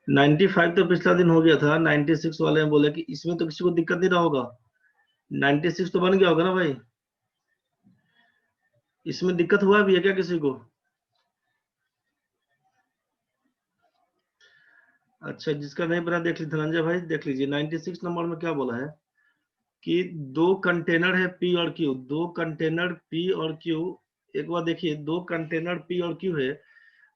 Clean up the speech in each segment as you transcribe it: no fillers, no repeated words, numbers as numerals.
95 तो पिछला दिन हो गया था। 96 वाले में बोले कि इसमें तो किसी को दिक्कत नहीं रहा होगा। 96 तो बन गया होगा ना भाई? इसमें दिक्कत हुआ भी है क्या किसी को? अच्छा, जिसका नहीं बना देख लीजिए धनंजय भाई, देख लीजिए 96 नंबर में क्या बोला है कि दो कंटेनर है P और Q, दो कंटेनर P और Q। एक बार देखिए, दो कंटेनर P और Q है।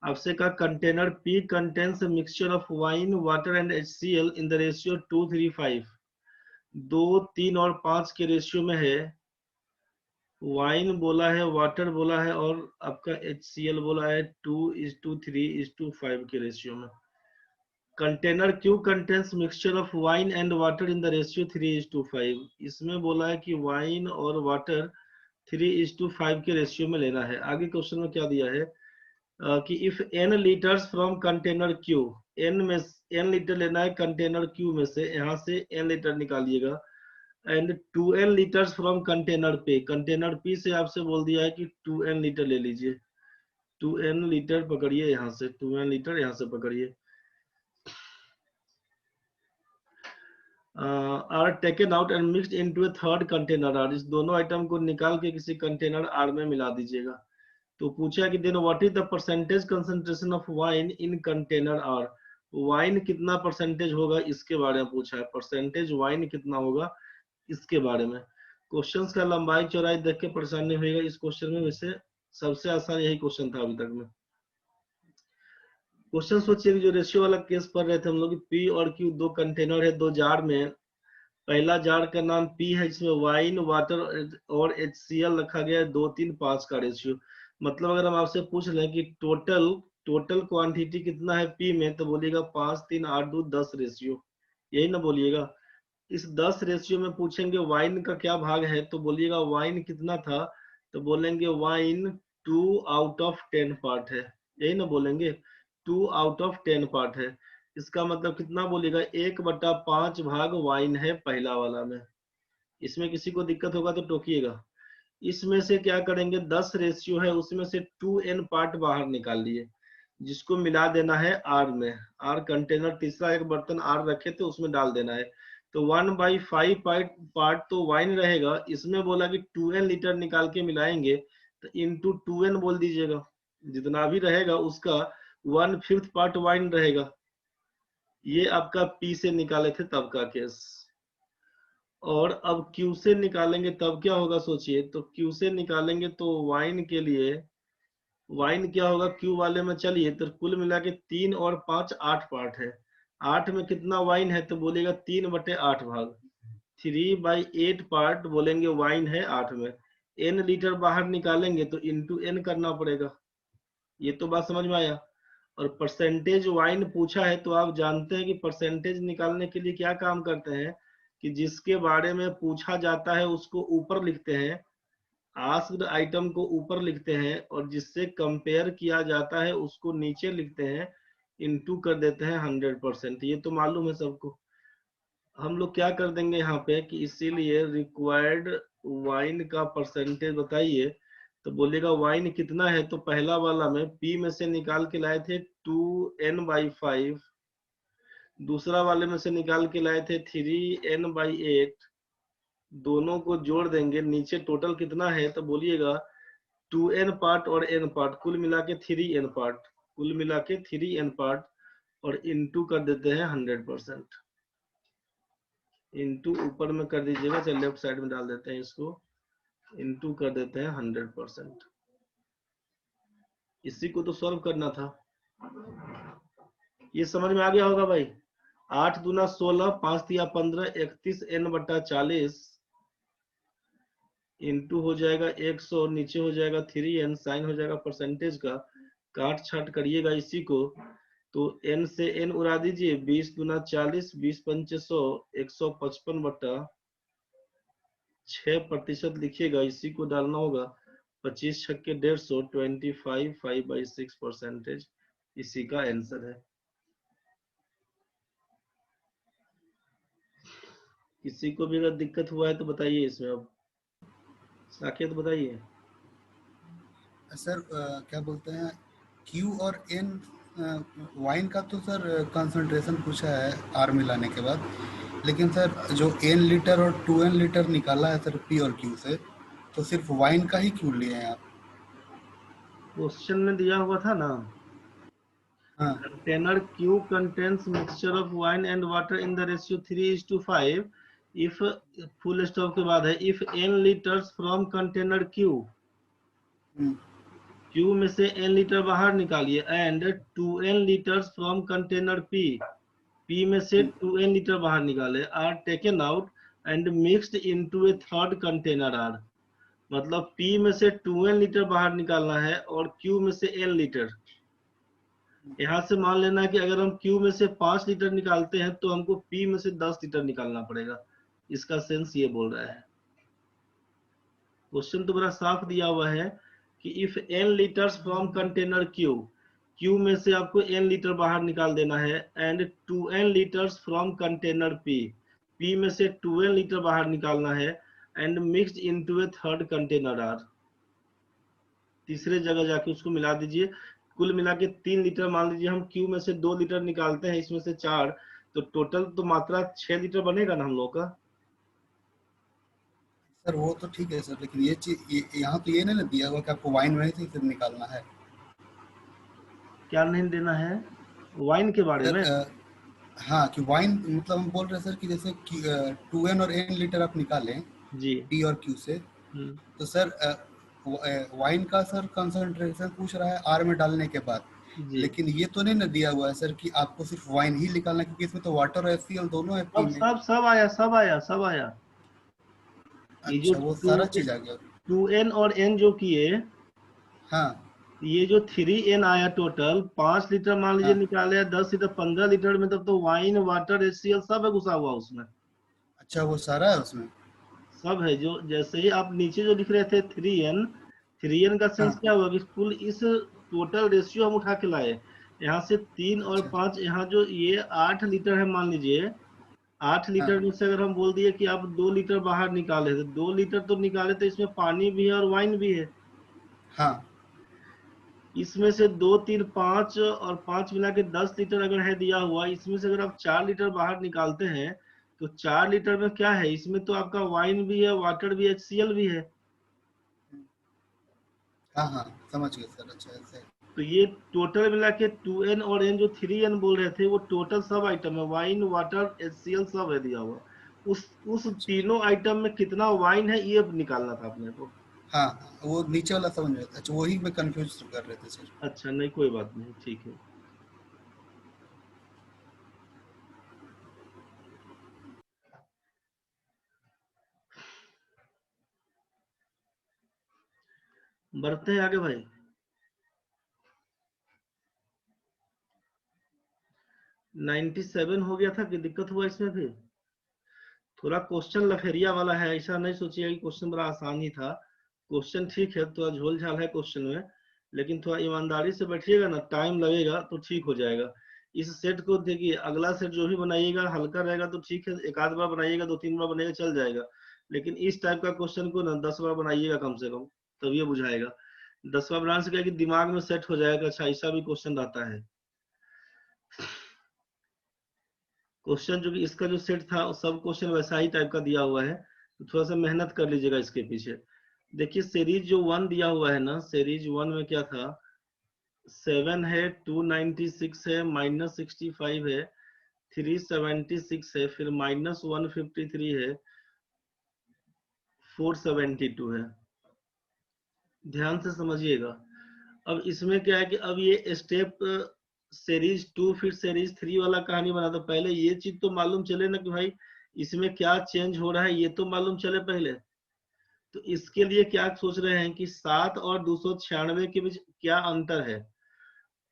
आपसे कहा container P contains mixture of wine water and HCl in the ratio 2:3:5। 2, 3 और 5 के रेशियो में है। वाइन बोला है, वाटर बोला है, और आपका HCl बोला है 2:3:5 के रेशियो में। Container Q contains mixture of wine and water in the ratio 3:5। इसमें बोला है कि वाइन और वाटर 3:5 के रेशियो में लेना है। आगे क्वेश्चन में क्या दिया है कि if n litres from container Q, n litre लेना है कंटेनर Q में से, यहाँ से n लीटर निकालिएगा, and 2n litres from container P, container P से आपसे बोल दिया है कि 2n लीटर ले लीजिए। 2n लीटर पकड़िए, यहाँ से 2n लीटर यहाँ से पकड़िए। R taken out and mixed into a third container R. इस दोनों आइटम को निकाल के किसी कंटेनर आर में मिला दीजिएगा। तो पूछा कि then what is the percentage concentration of wine in container R. Wine कितना परसेंटेज होगा इसके बारे में पूछा है। परसेंटेज वाइन कितना होगा इसके बारे में। क्वेश्चंस का लंबाई चौड़ाई देख के परेशानी होगा इस क्वेश्चन में। वैसे सबसे आसान यही क्वेश्चन था अभी तक में। क्वेश्चन सोचिए कि जो रेशियो वाला केस पढ़ रहे थे हम लोग, P और Q दो कंटेनर है, दो जार में। पहला जार का नाम P है, इसमें वाइन वाटर और HCl रखा गया है 2:3:5 का रेशियो। मतलब अगर हम आपसे पूछ लें कि टोटल क्वांटिटी कितना है P में, तो बोलिएगा 5, 3, 8, 2, 10 रेशियो, यही ना बोलिएगा। इस 10 रेशियो में पूछेंगे वाइन का क्या भाग है, तो बोलिएगा वाइन कितना था, तो बोलेंगे वाइन 2/10 पार्ट है, यही ना बोलेंगे। 2/10 पार्ट है। इसका मतलब कितना बोलिएगा, 1/5 भाग वाइन है पहला वाला में। इसमें किसी को दिक्कत होगा तो टोकिएगा। इसमें से क्या करेंगे, 10 रेशियो है, उसमें से 2n पार्ट बाहर निकाल लिए, जिसको मिला देना है आर में। आर कंटेनर, तीसरा एक बर्तन आर रखे थे उसमें डाल देना है। तो 1/5 पार्ट तो वाइन रहेगा। इसमें बोला कि 2n लीटर निकाल के मिलाएंगे, तो इंटू 2n बोल दीजिएगा। जितना भी रहेगा उसका 1/5 पार्ट वाइन रहेगा। ये आपका P से निकाले थे तब का केस। और अब Q से निकालेंगे तब क्या होगा सोचिए। तो Q से निकालेंगे तो वाइन के लिए वाइन क्या होगा Q वाले में, चलिए तो कुल मिला के 3 और 5 8 पार्ट है। 8 में कितना वाइन है, तो बोलेगा 3/8 भाग। 3/8 पार्ट बोलेंगे वाइन है 8 में। n लीटर बाहर निकालेंगे तो इंटू n करना पड़ेगा। ये तो बात समझ में आया। और परसेंटेज वाइन पूछा है तो आप जानते हैं कि परसेंटेज निकालने के लिए क्या काम करते हैं कि जिसके बारे में पूछा जाता है उसको ऊपर लिखते हैं, आस्क्ड आइटम को ऊपर लिखते हैं, और जिससे कंपेयर किया जाता है उसको नीचे लिखते हैं, इनटू कर देते हैं 100%। ये तो मालूम है सबको। हम लोग क्या कर देंगे यहाँ पे कि इसीलिए रिक्वायर्ड वाइन का परसेंटेज बताइए, तो बोलेगा वाइन कितना है, तो पहला वाला में P में से निकाल के लाए थे 2n/5, दूसरा वाले में से निकाल के लाए थे 3n/8। दोनों को जोड़ देंगे, नीचे टोटल कितना है, तो बोलिएगा 2n पार्ट और n पार्ट, कुल मिला के 3n पार्ट, कुल मिला के 3n पार्ट, और इनटू कर देते हैं 100%। इनटू ऊपर में कर दीजिएगा, चलिए लेफ्ट साइड में डाल देते हैं इसको, इनटू कर देते हैं 100%। इसी को तो सॉल्व करना था। ये समझ में आ गया होगा भाई। 8 दूना 16, 5 तिया 15, 31n/40 इंटू हो जाएगा 100, नीचे हो जाएगा 3n, साइन हो जाएगा परसेंटेज का, काट छाट करिएगा इसी को तो n से n उड़ा दीजिए, 20 दूना 40, 20 पंचे 100, 155/6% लिखिएगा, इसी को डालना होगा। 25 छक्के 150, 25 5/6%, इसी का आंसर है। किसी को भी अगर दिक्कत हुआ है तो बताइए इसमें। अब साकेत बताइए। सर क्या बोलते हैं क्यू और एन, वाइन का तो सर कंसंट्रेशन पूछा है आर मिलाने के बाद, लेकिन सर जो एन लीटर और 2n लीटर निकाला है सर पी और क्यू से, तो सिर्फ वाइन का ही क्यों लिए हैं आप? क्वेश्चन में दिया हुआ था ना, हाँ container Q contains mixture of wine and water in the ratio 3:5 if full stop के बाद है if n liters from container Q में से n लीटर बाहर निकालिए and 2n liters from container P में से 2n लीटर बाहर निकाले are taken out and mixed into a third container R। मतलब P में से 2n लीटर बाहर निकालना है और Q में से n लीटर। यहाँ से मान लेना कि अगर हम Q में से 5 लीटर निकालते हैं तो हमको P में से 10 लीटर निकालना पड़ेगा। इसका सेंस ये बोल रहा है। क्वेश्चन तो बड़ा साफ दिया हुआ है कि if n litres from container Q में से आपको n लीटर बाहर निकाल देना है and 2n litres from container P में से 2n लीटर बाहर निकालना है and mixed into a third container R। तीसरे जगह जाके उसको मिला दीजिए, कुल मिला के 3 लीटर मान लीजिए। हम Q में से 2 लीटर निकालते हैं, इसमें से 4, तो टोटल तो मात्रा 6 लीटर बनेगा ना हम लोग का। सर वो तो ठीक है सर, लेकिन ये चीज यहाँ तो ये नहीं ना दिया हुआ कि आपको वाइन में से सिर्फ निकालना है। क्या नहीं देना है वाइन के बारे सर में? हाँ कि वाइन मतलब हम बोल रहे हैं सर कि जैसे 2n और n लीटर आप निकालें जी। पी और क्यू से, तो सर वाइन का सर कंसंट्रेशन पूछ रहा है आर में डालने के बाद, जी। लेकिन ये तो नहीं ना दिया हुआ है सर कि आपको सिर्फ वाइन ही निकालना है, क्योंकि इसमें तो वाटर और HCl दोनों है पी अब में। सब आया, सब आया, सब आया। ये जो अच्छा वो सारा चीज आ गया। 2n और n जो किए, हाँ ये जो 3n आया टोटल 5 लीटर मान लीजिए हाँ। निकाले, 10 लीटर 15 लीटर में, तब तो वाइन वाटर HCl सब है घुसा हुआ उसमें। अच्छा वो सारा है उसमें। सब है। जो जैसे ही आप नीचे जो लिख रहे थे 3n का सेंस हाँ क्या हुआ कि कुल इस टोटल रेशियो हम उठा के लाए। यहाँ से 3 और अच्छा 5, यहाँ जो ये 8 लीटर है मान लीजिए, 8 हाँ लीटर में से अगर हम बोल दिए कि आप 2 लीटर बाहर निकाले, तो 2 लीटर तो निकाले, तो इसमें पानी भी है और वाइन भी है। हाँ। इसमें से 2 3 5 और 5 मिला के 10 लीटर अगर है दिया हुआ, इसमें से अगर आप 4 लीटर बाहर निकालते हैं तो 4 लीटर में क्या है, इसमें तो आपका वाइन भी है, वाटर भी, HCl भी है। हाँ हाँ समझ गए सर। अच्छा ऐसे। तो ये टोटल मिला के 2n और n जो 3n बोल रहे थे, वो टोटल सब आइटम है, वाइन वाटर HCl सब है दिया हुआ। उस अच्छा तीनों आइटम में कितना वाइन है ये निकालना था अपने को। हाँ वो नीचे वाला समझ में। अच्छा वही में कंफ्यूज कर रहे थे सर। अच्छा नहीं, कोई बात नहीं, ठीक है। बढ़ते हैं आगे भाई। 97 हो गया था कि दिक्कत हुआ इसमें भी? थोड़ा क्वेश्चन लफेरिया वाला है, ऐसा नहीं सोचिएगा कि क्वेश्चन बड़ा आसान ही था। क्वेश्चन ठीक है, थोड़ा झोल झाल है क्वेश्चन में, लेकिन थोड़ा ईमानदारी से बैठिएगा ना, टाइम लगेगा तो ठीक हो जाएगा। इस सेट को देखिए, अगला सेट जो भी बनाइएगा हल्का रहेगा तो ठीक है, एक आध बार बनाइएगा, 2 3 बार बनाइएगा चल जाएगा। लेकिन इस टाइप का क्वेश्चन को ना 10 बार बनाइएगा कम से कम, तब ये बुझाएगा। 10 बार बनाने से क्या है कि दिमाग में सेट हो जाएगा, अच्छा ऐसा भी क्वेश्चन रहता है। क्वेश्चन जो कि इसका जो सेट था सब क्वेश्चन वैसा ही टाइप का दिया हुआ है, तो थोड़ा सा मेहनत कर लीजिएगा इसके पीछे। देखिए सीरीज जो 1 दिया हुआ है ना, सीरीज 1 में क्या था, 7 है, 296 है, -65 है, 376 है, फिर -153 है, 472 है। ध्यान से समझिएगा। अब इसमें क्या है कि अब ये स्टेप सीरीज 2 फिर सीरीज 3 वाला कहानी बना, तो पहले ये चीज तो मालूम चले ना कि भाई इसमें क्या चेंज हो रहा है, ये तो मालूम चले पहले। तो इसके लिए क्या सोच रहे हैं कि 7 और 296 के बीच क्या अंतर है।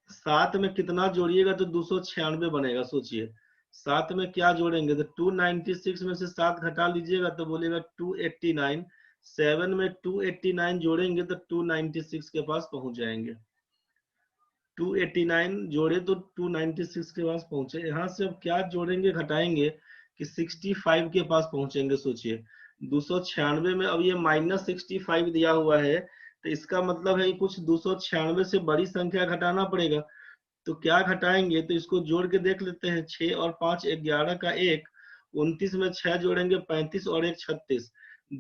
7 में कितना जोड़िएगा तो 296 बनेगा। सोचिए 7 में क्या जोड़ेंगे तो 296 में से 7 घटा लीजिएगा तो बोलिएगा 289। 7 में 289 जोड़ेंगे तो 296 के पास पहुंच जाएंगे। 289 जोड़े तो 296 के पास पहुंचे। यहाँ से अब क्या जोड़ेंगे घटाएंगे कि 65 के पास पहुंचेंगे। सोचिए 296 में अब ये -65 दिया हुआ है, तो इसका मतलब है कि कुछ 296 से बड़ी संख्या घटाना पड़ेगा। तो क्या घटाएंगे तो इसको जोड़ के देख लेते हैं। 6 और 5 11 का 1, 29 में 6 जोड़ेंगे 35 और 1 36।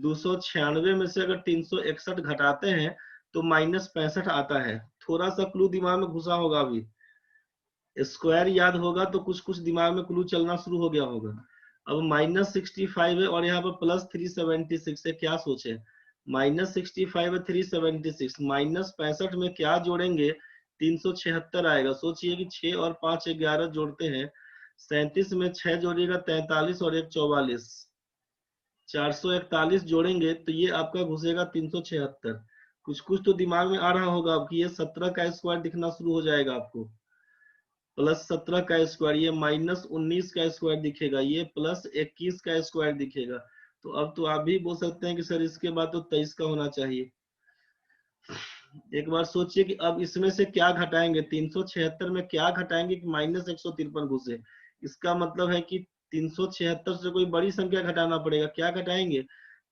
296 में से अगर 361 घटाते हैं तो -65 आता है। थोड़ा सा क्लू दिमाग में घुसा होगा। अभी स्क्वायर याद होगा तो कुछ कुछ दिमाग में क्लू चलना शुरू हो गया होगा। अब -65 है और यहाँ पर +376 है। क्या सोचे -65 है 376 -65 में क्या जोड़ेंगे 376 आएगा। सोचिए कि 6 और 5 11 जोड़ते हैं 37 में 6 जोड़िएगा 43 और 1 44। 441 जोड़ेंगे तो ये आपका घुसेगा 376। कुछ कुछ तो दिमाग में आ रहा होगा आपकी। ये 17 का स्क्वायर दिखना शुरू हो जाएगा आपको। +17 का स्क्वायर, ये -19 का स्क्वायर दिखेगा, ये +21 का स्क्वायर दिखेगा। तो अब तो आप भी बोल सकते हैं कि सर इसके बाद तो 23 का होना चाहिए। एक बार सोचिए कि अब इसमें से क्या घटाएंगे। 376 में क्या घटाएंगे कि -153 घुसे। इसका मतलब है कि 376 से कोई बड़ी संख्या घटाना पड़ेगा। क्या घटाएंगे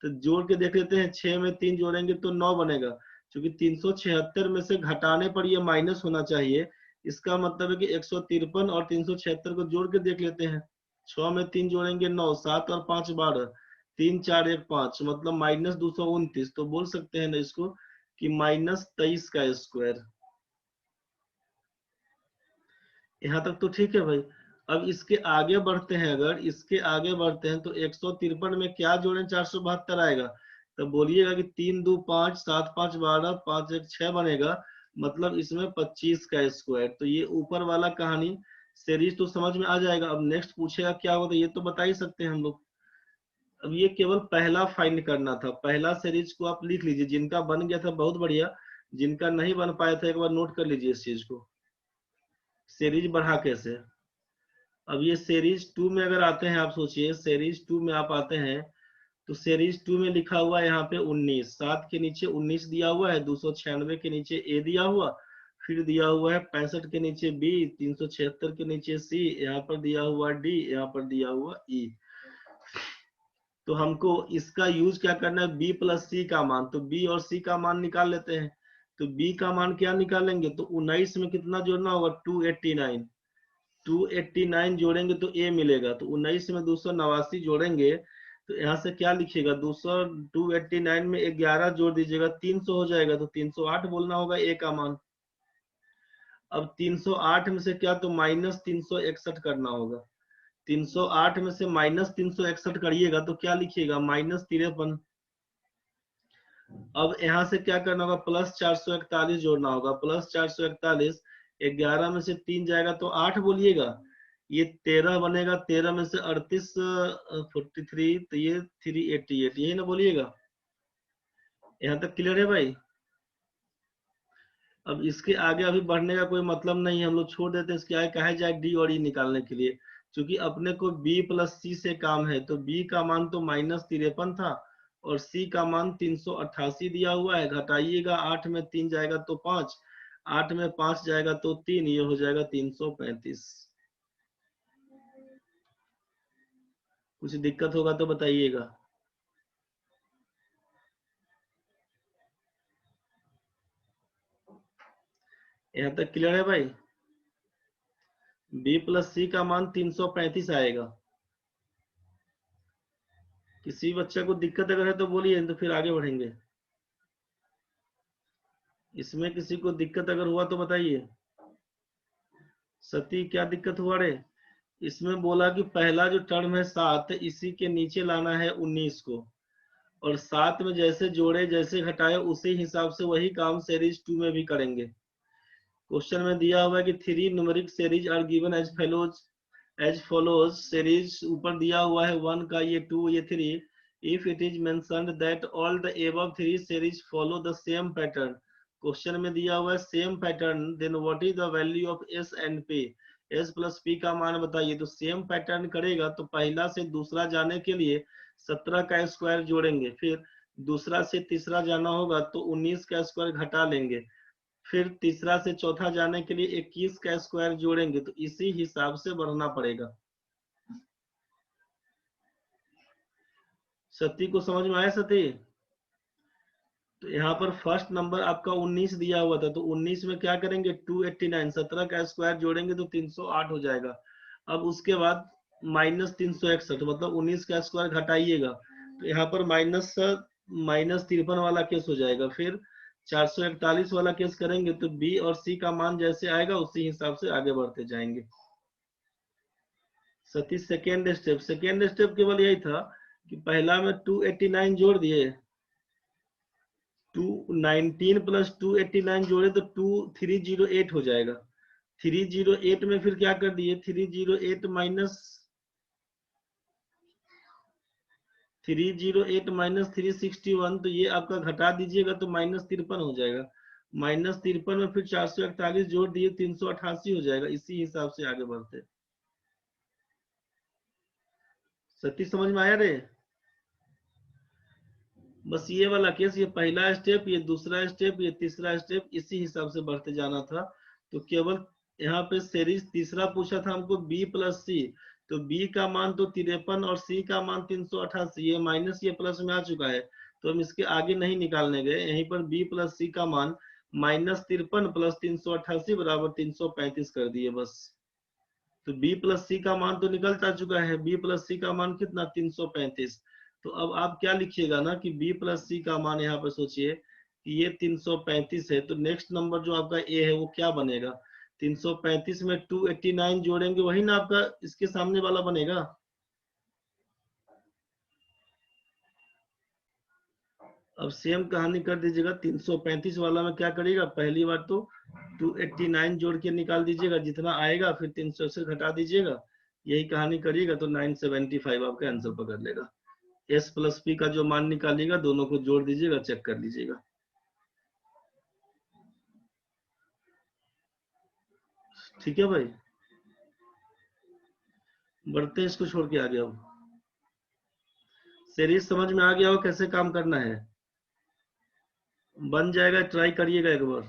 तो जोड़ के देख लेते हैं। 6 में 3 जोड़ेंगे तो 9 बनेगा। क्योंकि 376 में से घटाने पर ये माइनस होना चाहिए। इसका मतलब है कि 153 और 376 को जोड़ के देख लेते हैं। 6 में 3 जोड़ेंगे 9, 7 और 5 12, 3 4 1 5 मतलब -229। तो बोल सकते हैं ना इसको कि -23 का स्क्वायर। यहाँ तक तो ठीक है भाई। अब इसके आगे बढ़ते हैं। अगर इसके आगे बढ़ते हैं तो 153 में क्या जोड़ें 472 आएगा। तो बोलिएगा कि 3 2 5 7 5 12 5 1 6 बनेगा। मतलब इसमें 25 का स्क्वायर। तो ये ऊपर वाला कहानी सीरीज तो समझ में आ जाएगा। अब नेक्स्ट पूछेगा क्या होगा ये तो बता ही सकते हैं हम लोग। अब ये केवल पहला फाइंड करना था। पहला सीरीज को आप लिख लीजिए। जिनका बन गया था बहुत बढ़िया, जिनका नहीं बन पाया था एक बार नोट कर लीजिए इस चीज को। सीरीज बढ़ा कैसे। अब ये सीरीज 2 में अगर आते हैं, आप सोचिए सीरीज 2 में आप आते हैं तो सीरीज 2 में लिखा हुआ है यहाँ पे 19। 7 के नीचे 19 दिया हुआ है, 296 के नीचे ए दिया हुआ, फिर दिया हुआ है 65 के नीचे बी, 376 के नीचे सी, यहाँ पर दिया हुआ डी, यहाँ पर दिया हुआ ई। तो हमको इसका यूज क्या करना है, बी प्लस सी का मान। तो बी और सी का मान निकाल लेते हैं। तो बी का मान क्या निकालेंगे तो 19 में कितना जोड़ना होगा 289। 289 जोड़ेंगे तो ए मिलेगा। तो 19 में 289 जोड़ेंगे तो यहाँ से क्या लिखिएगा 289 में 11 जोड़ दीजिएगा 300 हो जाएगा। तो 308 बोलना होगा ए का मान। अब 308 में से क्या तो -361 करना होगा। 308 में से -361 करिएगा तो क्या लिखिएगा -53। अब यहाँ से क्या करना होगा +441 जोड़ना होगा। +441, 11 में से 3 जाएगा तो 8 बोलिएगा। ये 13 बनेगा। 13 में से 38 43 तो ये 388 यही ना बोलिएगा। यहाँ तक क्लियर है भाई। अब इसके आगे अभी बढ़ने का कोई मतलब नहीं है, हम लोग छोड़ देते हैं। इसके आगे कहा जाए डी और ई निकालने के लिए, क्योंकि अपने को बी प्लस सी से काम है। तो बी का मान तो -53 था और सी का मान 388 दिया हुआ है। घटाइएगा 8 में 3 जाएगा तो 5, 8 में 5 जाएगा तो 3, ये हो जाएगा 335। कुछ दिक्कत होगा तो बताइएगा। यहाँ तक क्लियर है भाई। बी प्लस सी का मान 335 आएगा। किसी बच्चे को दिक्कत अगर है तो बोलिए, तो फिर आगे बढ़ेंगे। इसमें किसी को दिक्कत अगर हुआ तो बताइए। सती क्या दिक्कत हुआ रे। इसमें बोला कि पहला जो टर्म है 7, इसी के नीचे लाना है 19 को, और 7 में जैसे जोड़े जैसे घटाए उसी हिसाब से वही काम सीरीज 2 में भी करेंगे। क्वेश्चन में दिया हुआ है कि 3 numeric series are given as follows. Series ऊपर दिया हुआ है 1 का, ये 2, ये 3। If it is mentioned that all the above 3 series follow the same pattern, question में दिया हुआ है same pattern, then what is the value of S and P, S plus P का मान बताइए। तो सेम पैटर्न करेगा तो पहला से दूसरा जाने के लिए 17 का स्क्वायर जोड़ेंगे, फिर दूसरा से तीसरा जाना होगा तो 19 का स्क्वायर घटा लेंगे, फिर तीसरा से चौथा जाने के लिए 21 का स्क्वायर जोड़ेंगे। तो इसी हिसाब से बढ़ना पड़ेगा। सती को समझ में आया सती? तो यहाँ पर फर्स्ट नंबर आपका 19 दिया हुआ था, तो 19 में क्या करेंगे 289, 17 का स्क्वायर जोड़ेंगे तो 308 हो जाएगा। अब उसके बाद -361, मतलब 19 का स्क्वायर घटाइएगा तो यहाँ पर -53 वाला केस हो जाएगा। फिर 441 वाला केस करेंगे तो बी और सी का मान जैसे आएगा उसी हिसाब से आगे बढ़ते जाएंगे। सती सेकेंड स्टेप केवल यही था कि पहला में 289 जोड़ दिए, 219 प्लस 289 जोड़े तो 2308 हो जाएगा। 308 में फिर क्या कर दिए, 308 माइनस 361, तो ये आपका घटा दीजिएगा तो -53 हो जाएगा। -53 में फिर 441 जोड़ दिए 388 हो जाएगा। इसी हिसाब से आगे बढ़ते। सती समझ में आया रे? बस ये वाला केस, ये पहला स्टेप, ये दूसरा स्टेप, ये तीसरा स्टेप, इसी हिसाब से बढ़ते जाना था। तो केवल यहाँ पे सीरीज तीसरा पूछा था हमको b प्लस सी, तो b का मान तो 53 और c का मान 388, ये माइनस ये प्लस में आ चुका है तो हम इसके आगे नहीं निकालने गए। यहीं पर b प्लस सी का मान -53 प्लस 388 बराबर 335 कर दिए बस। तो b प्लस सी का मान तो निकल जा चुका है, b प्लस सी का मान कितना 335। तो अब आप क्या लिखिएगा ना कि b प्लस सी का मान यहाँ पे सोचिए कि ये 335 है, तो नेक्स्ट नंबर जो आपका a है वो क्या बनेगा, 335 में 289 जोड़ेंगे वही ना आपका इसके सामने वाला बनेगा। अब सेम कहानी कर दीजिएगा, 335 वाला में क्या करिएगा, पहली बार तो 289 जोड़ के निकाल दीजिएगा जितना आएगा, फिर 300 से घटा दीजिएगा, यही कहानी करिएगा तो 975 आपका आंसर पकड़ लेगा। एस प्लस पी का जो मान निकालिएगा दोनों को जोड़ दीजिएगा, चेक कर लीजिएगा। ठीक है भाई, बढ़ते हैं इसको छोड़ के आगे। अब सीरीज समझ में आ गया हो कैसे काम करना है, बन जाएगा, ट्राई करिएगा एक बार।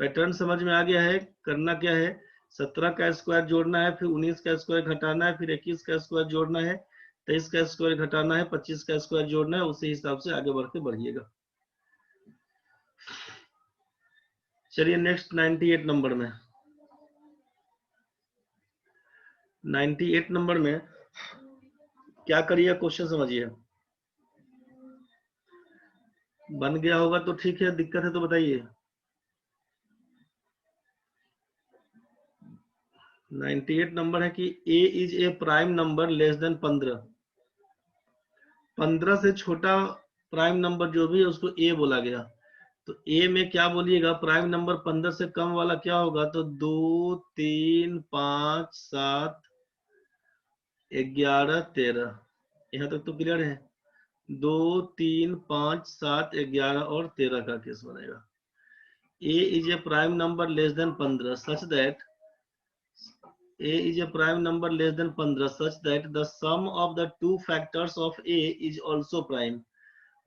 पैटर्न समझ में आ गया है, करना क्या है, 17 का स्क्वायर जोड़ना है, फिर 19 का स्क्वायर घटाना है, फिर 21 का स्क्वायर जोड़ना है, 23 का स्क्वायर घटाना है, 25 का स्क्वायर जोड़ना है, उसी हिसाब से आगे बढ़ के बढ़िएगा। चलिए नेक्स्ट 98 नंबर में, 98 नंबर में क्या करिए, क्वेश्चन समझिए। बन गया होगा तो ठीक है, दिक्कत है तो बताइए। 98 नंबर है कि a is a prime number less than 15, 15 से छोटा प्राइम नंबर जो भी है उसको a बोला गया। तो a में क्या बोलिएगा, प्राइम नंबर 15 से कम वाला क्या होगा, तो 2 3 5 7 11 13, यहाँ तक तो क्लियर है। 2 3 5 7 11 और 13 का केस बनेगा। a is a prime number less than 15 such that a is a prime number less than 15 such that the sum of the two factors of a is also prime।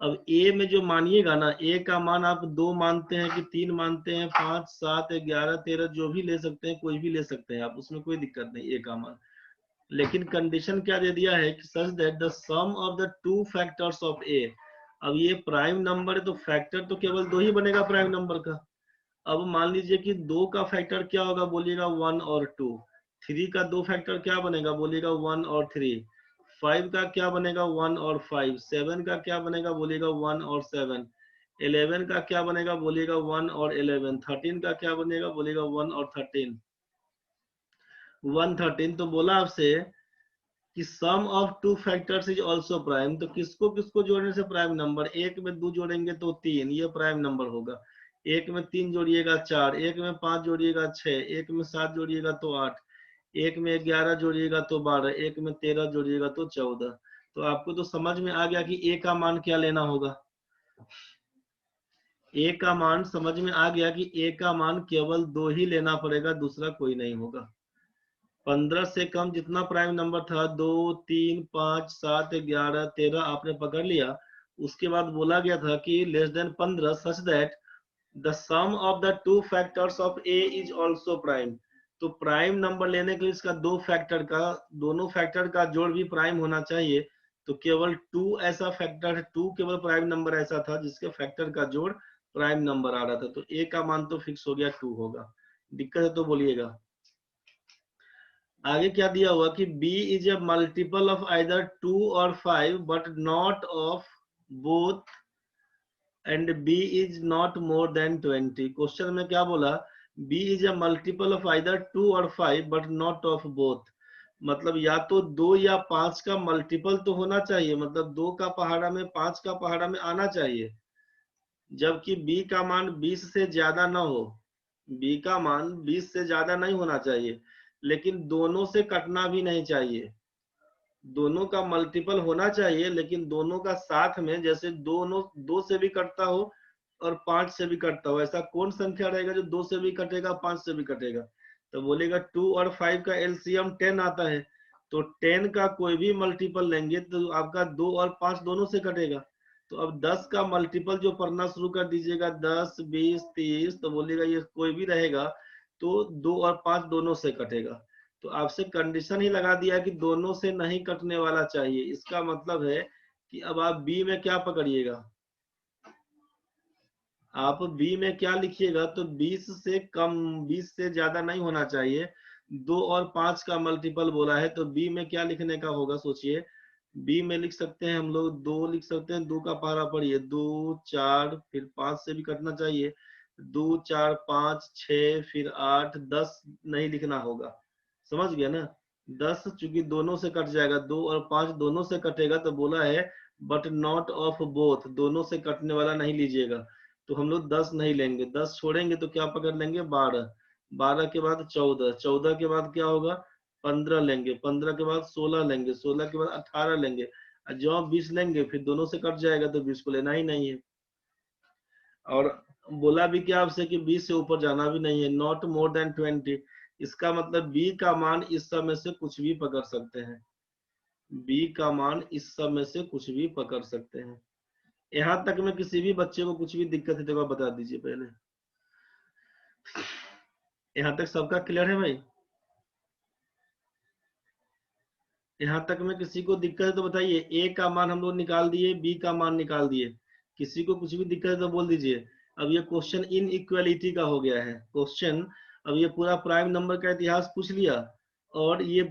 अब a में जो मानिएगा ना, a का मान आप 2 मानते हैं कि 3 मानते हैं, 5 7 11 13 जो भी ले सकते हैं, कोई भी ले सकते हैं आप, उसमें कोई दिक्कत नहीं a का मान। लेकिन कंडीशन क्या दे दिया है कि such that the sum of the two factors of a। अब ये प्राइम नंबर है तो फैक्टर तो केवल 2 ही बनेगा प्राइम नंबर का। अब मान लीजिए कि 2 का फैक्टर क्या होगा, बोलिएगा 1 और 2। 3 का 2 फैक्टर क्या बनेगा, बोलिएगा 1 और 3। 5 का क्या बनेगा, 1 और 5। 7 का क्या बनेगा, बोलिएगा 1 और 7। 11 का क्या बनेगा, बोलिएगा 1 और 11। 13 का क्या बनेगा, बोलिएगा 1 और 13। 113 तो बोला आपसे कि sum of two factors is also prime, तो किसको किसको जोड़ने से प्राइम नंबर, एक में 2 जोड़ेंगे तो 3, ये प्राइम नंबर होगा। एक में 3 जोड़िएगा 4, एक में 5 जोड़िएगा 6, एक में 7 जोड़िएगा तो 8, एक में 11 जोड़िएगा तो 12, एक में 13 जोड़िएगा तो 14। तो आपको तो समझ में आ गया कि a का मान क्या लेना होगा। ए का मान समझ में आ गया कि ए का मान केवल 2 ही लेना पड़ेगा, दूसरा कोई नहीं होगा। 15 से कम जितना प्राइम नंबर था 2, 3, 5, 7, 11, 13 आपने पकड़ लिया। उसके बाद बोला गया था कि less than 15 such that the sum of the two factors of A is also prime. तो प्राइम नंबर लेने के लिए इसका दोनों फैक्टर का जोड़ भी प्राइम होना चाहिए। तो केवल 2 ऐसा फैक्टर है, 2 केवल प्राइम नंबर ऐसा था जिसके फैक्टर का जोड़ प्राइम नंबर आ रहा था। तो ए का मान तो फिक्स हो गया 2 होगा। दिक्कत है तो बोलिएगा। आगे क्या दिया हुआ कि b is a multiple of either 2 और 5 but not of both and b is not more than 20। Question में क्या बोला, b is a multiple of either 2 और 5 बट नॉट ऑफ बोथ। मतलब या तो 2 या 5 का मल्टीपल तो होना चाहिए, मतलब 2 का पहाड़ा में 5 का पहाड़ा में आना चाहिए, जबकि b का मान 20 से ज्यादा ना हो। b का मान 20 से ज्यादा नहीं होना चाहिए, लेकिन दोनों से कटना भी नहीं चाहिए। दोनों का मल्टीपल होना चाहिए, लेकिन दोनों का साथ में, जैसे दोनों 2 से भी कटता हो और 5 से भी कटता हो, ऐसा कौन संख्या रहेगा जो 2 से भी कटेगा 5 से भी कटेगा। तो बोलेगा 2 और 5 का एलसीएम 10 आता है, तो 10 का कोई भी मल्टीपल लेंगे तो आपका 2 और 5 दोनों से कटेगा। तो अब 10 का मल्टीपल जो पढ़ना शुरू कर दीजिएगा, 10, 20, 30, तो बोलेगा ये कोई भी रहेगा तो 2 और 5 दोनों से कटेगा। तो आपसे कंडीशन ही लगा दिया कि दोनों से नहीं कटने वाला चाहिए। इसका मतलब है कि अब आप बी में क्या पकड़िएगा, आप बी में क्या लिखिएगा, तो 20 से कम, 20 से ज्यादा नहीं होना चाहिए। 2 और 5 का मल्टीपल बोला है, तो बी में क्या लिखने का होगा सोचिए। बी में लिख सकते हैं हम लोग 2 लिख सकते हैं, 2 का पहाड़ा पढ़िए, 2, 4, फिर 5 से भी कटना चाहिए, 2, 4, 5, 6, फिर 8, 10 नहीं लिखना होगा। समझ गया ना। 10 चूंकि दोनों से कट जाएगा, 2 और 5 दोनों से कटेगा, तो बोला है बट नॉट ऑफ बोथ, दोनों से कटने वाला नहीं लीजिएगा। तो हम लोग 10 नहीं लेंगे, 10 छोड़ेंगे तो क्या पकड़ लेंगे, 12, 12 के बाद 14, 14 के बाद क्या होगा, 15 लेंगे, 15 के बाद 16 लेंगे, 16 के बाद 18 लेंगे, और जब 20 लेंगे फिर दोनों से कट जाएगा, तो 20 को लेना ही नहीं है। और बोला भी क्या आपसे कि 20 से ऊपर जाना भी नहीं है, नॉट मोर देन 20। इसका मतलब बी का मान इस सब में से कुछ भी पकड़ सकते हैं, बी का मान इस सब में से कुछ भी पकड़ सकते हैं। यहाँ तक में किसी भी बच्चे को कुछ भी दिक्कत है तो आप बता दीजिए पहले। यहाँ तक सबका क्लियर है भाई? यहाँ तक में किसी को दिक्कत है तो बताइए। ए का मान हम लोग निकाल दिए, बी का मान निकाल दिए, किसी को कुछ भी दिक्कत है तो बोल दीजिए। अब ये क्वेश्चन इन इक्वलिटी का हो गया है क्वेश्चन। अब ये पूरा प्राइम नंबर का इतिहास पूछ लिया, और ये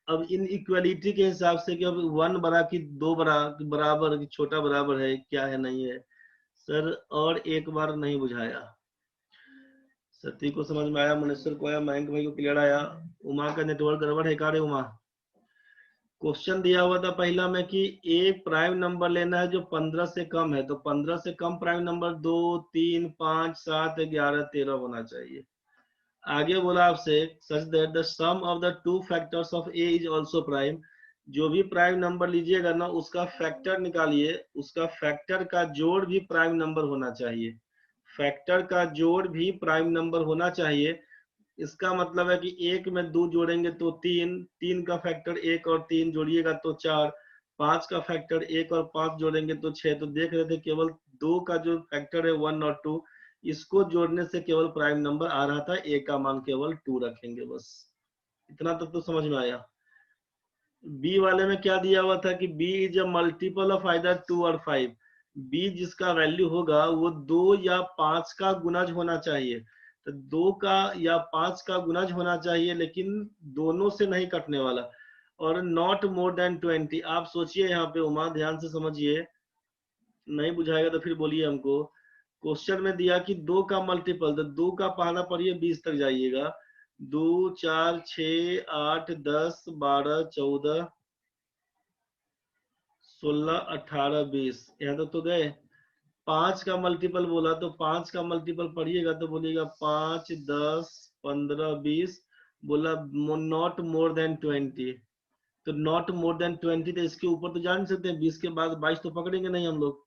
अब इन इक्वलिटी के हिसाब से कि अब 1 बड़ा कि 2 बड़ा, बराबर कि छोटा बराबर है, क्या है नहीं है। सर और एक बार नहीं बुझाया। सती को समझ में आया, मनेश्वर को आया, मयंक भाई को क्लियर आया। उमा का नेटवर्क गड़बड़ है का रे उमा? क्वेश्चन दिया हुआ था पहला में कि एक प्राइम नंबर लेना है जो 15 से कम है, तो 15 से कम प्राइम नंबर 2, 3, 5, 7, 11, 13 होना चाहिए। आगे बोला आपसे such that the sum of the two factors of A is also prime. जो भी प्राइम नंबर लीजिएगा ना, उसका फैक्टर निकालिए, उसका फैक्टर का जोड़ भी प्राइम नंबर होना चाहिए, फैक्टर का जोड़ भी प्राइम नंबर होना चाहिए। इसका मतलब है कि एक में 2 जोड़ेंगे तो 3, 3 का फैक्टर 1 और 3 जोड़िएगा तो 4, 5 का फैक्टर 1 और 5 जोड़ेंगे तो 6। तो देख रहे थे केवल 2 का जो फैक्टर है 1 और 2, इसको जोड़ने से केवल प्राइम नंबर आ रहा था। ए का मान केवल 2 रखेंगे बस। इतना तक तो समझ में आया। बी वाले में क्या दिया हुआ था कि B is a multiple of either 2 और 5। बी जिसका वैल्यू होगा वो 2 या 5 का गुणज होना चाहिए। तो 2 का या 5 का गुणज होना चाहिए, लेकिन दोनों से नहीं कटने वाला, और नॉट मोर देन 20। आप सोचिए यहाँ पे उमा, ध्यान से समझिए, नहीं बुझाएगा तो फिर बोलिए हमको। क्वेश्चन में दिया कि 2 का मल्टीपल, तो 2 का पहला पढ़िए 20 तक जाइएगा, 2, 4, 6, 8, 10, 12, 14, 16, 18, 20, यहाँ तक तो गए। 5 का मल्टीपल बोला तो 5 का मल्टीपल पढ़िएगा तो बोलिएगा 5, 10, 15, 20, बोला नॉट मोर देन 20। तो नॉट मोर देन 20, तो इसके ऊपर तो जान सकते हैं, 20 के बाद 22 तो पकड़ेंगे नहीं हम लोग।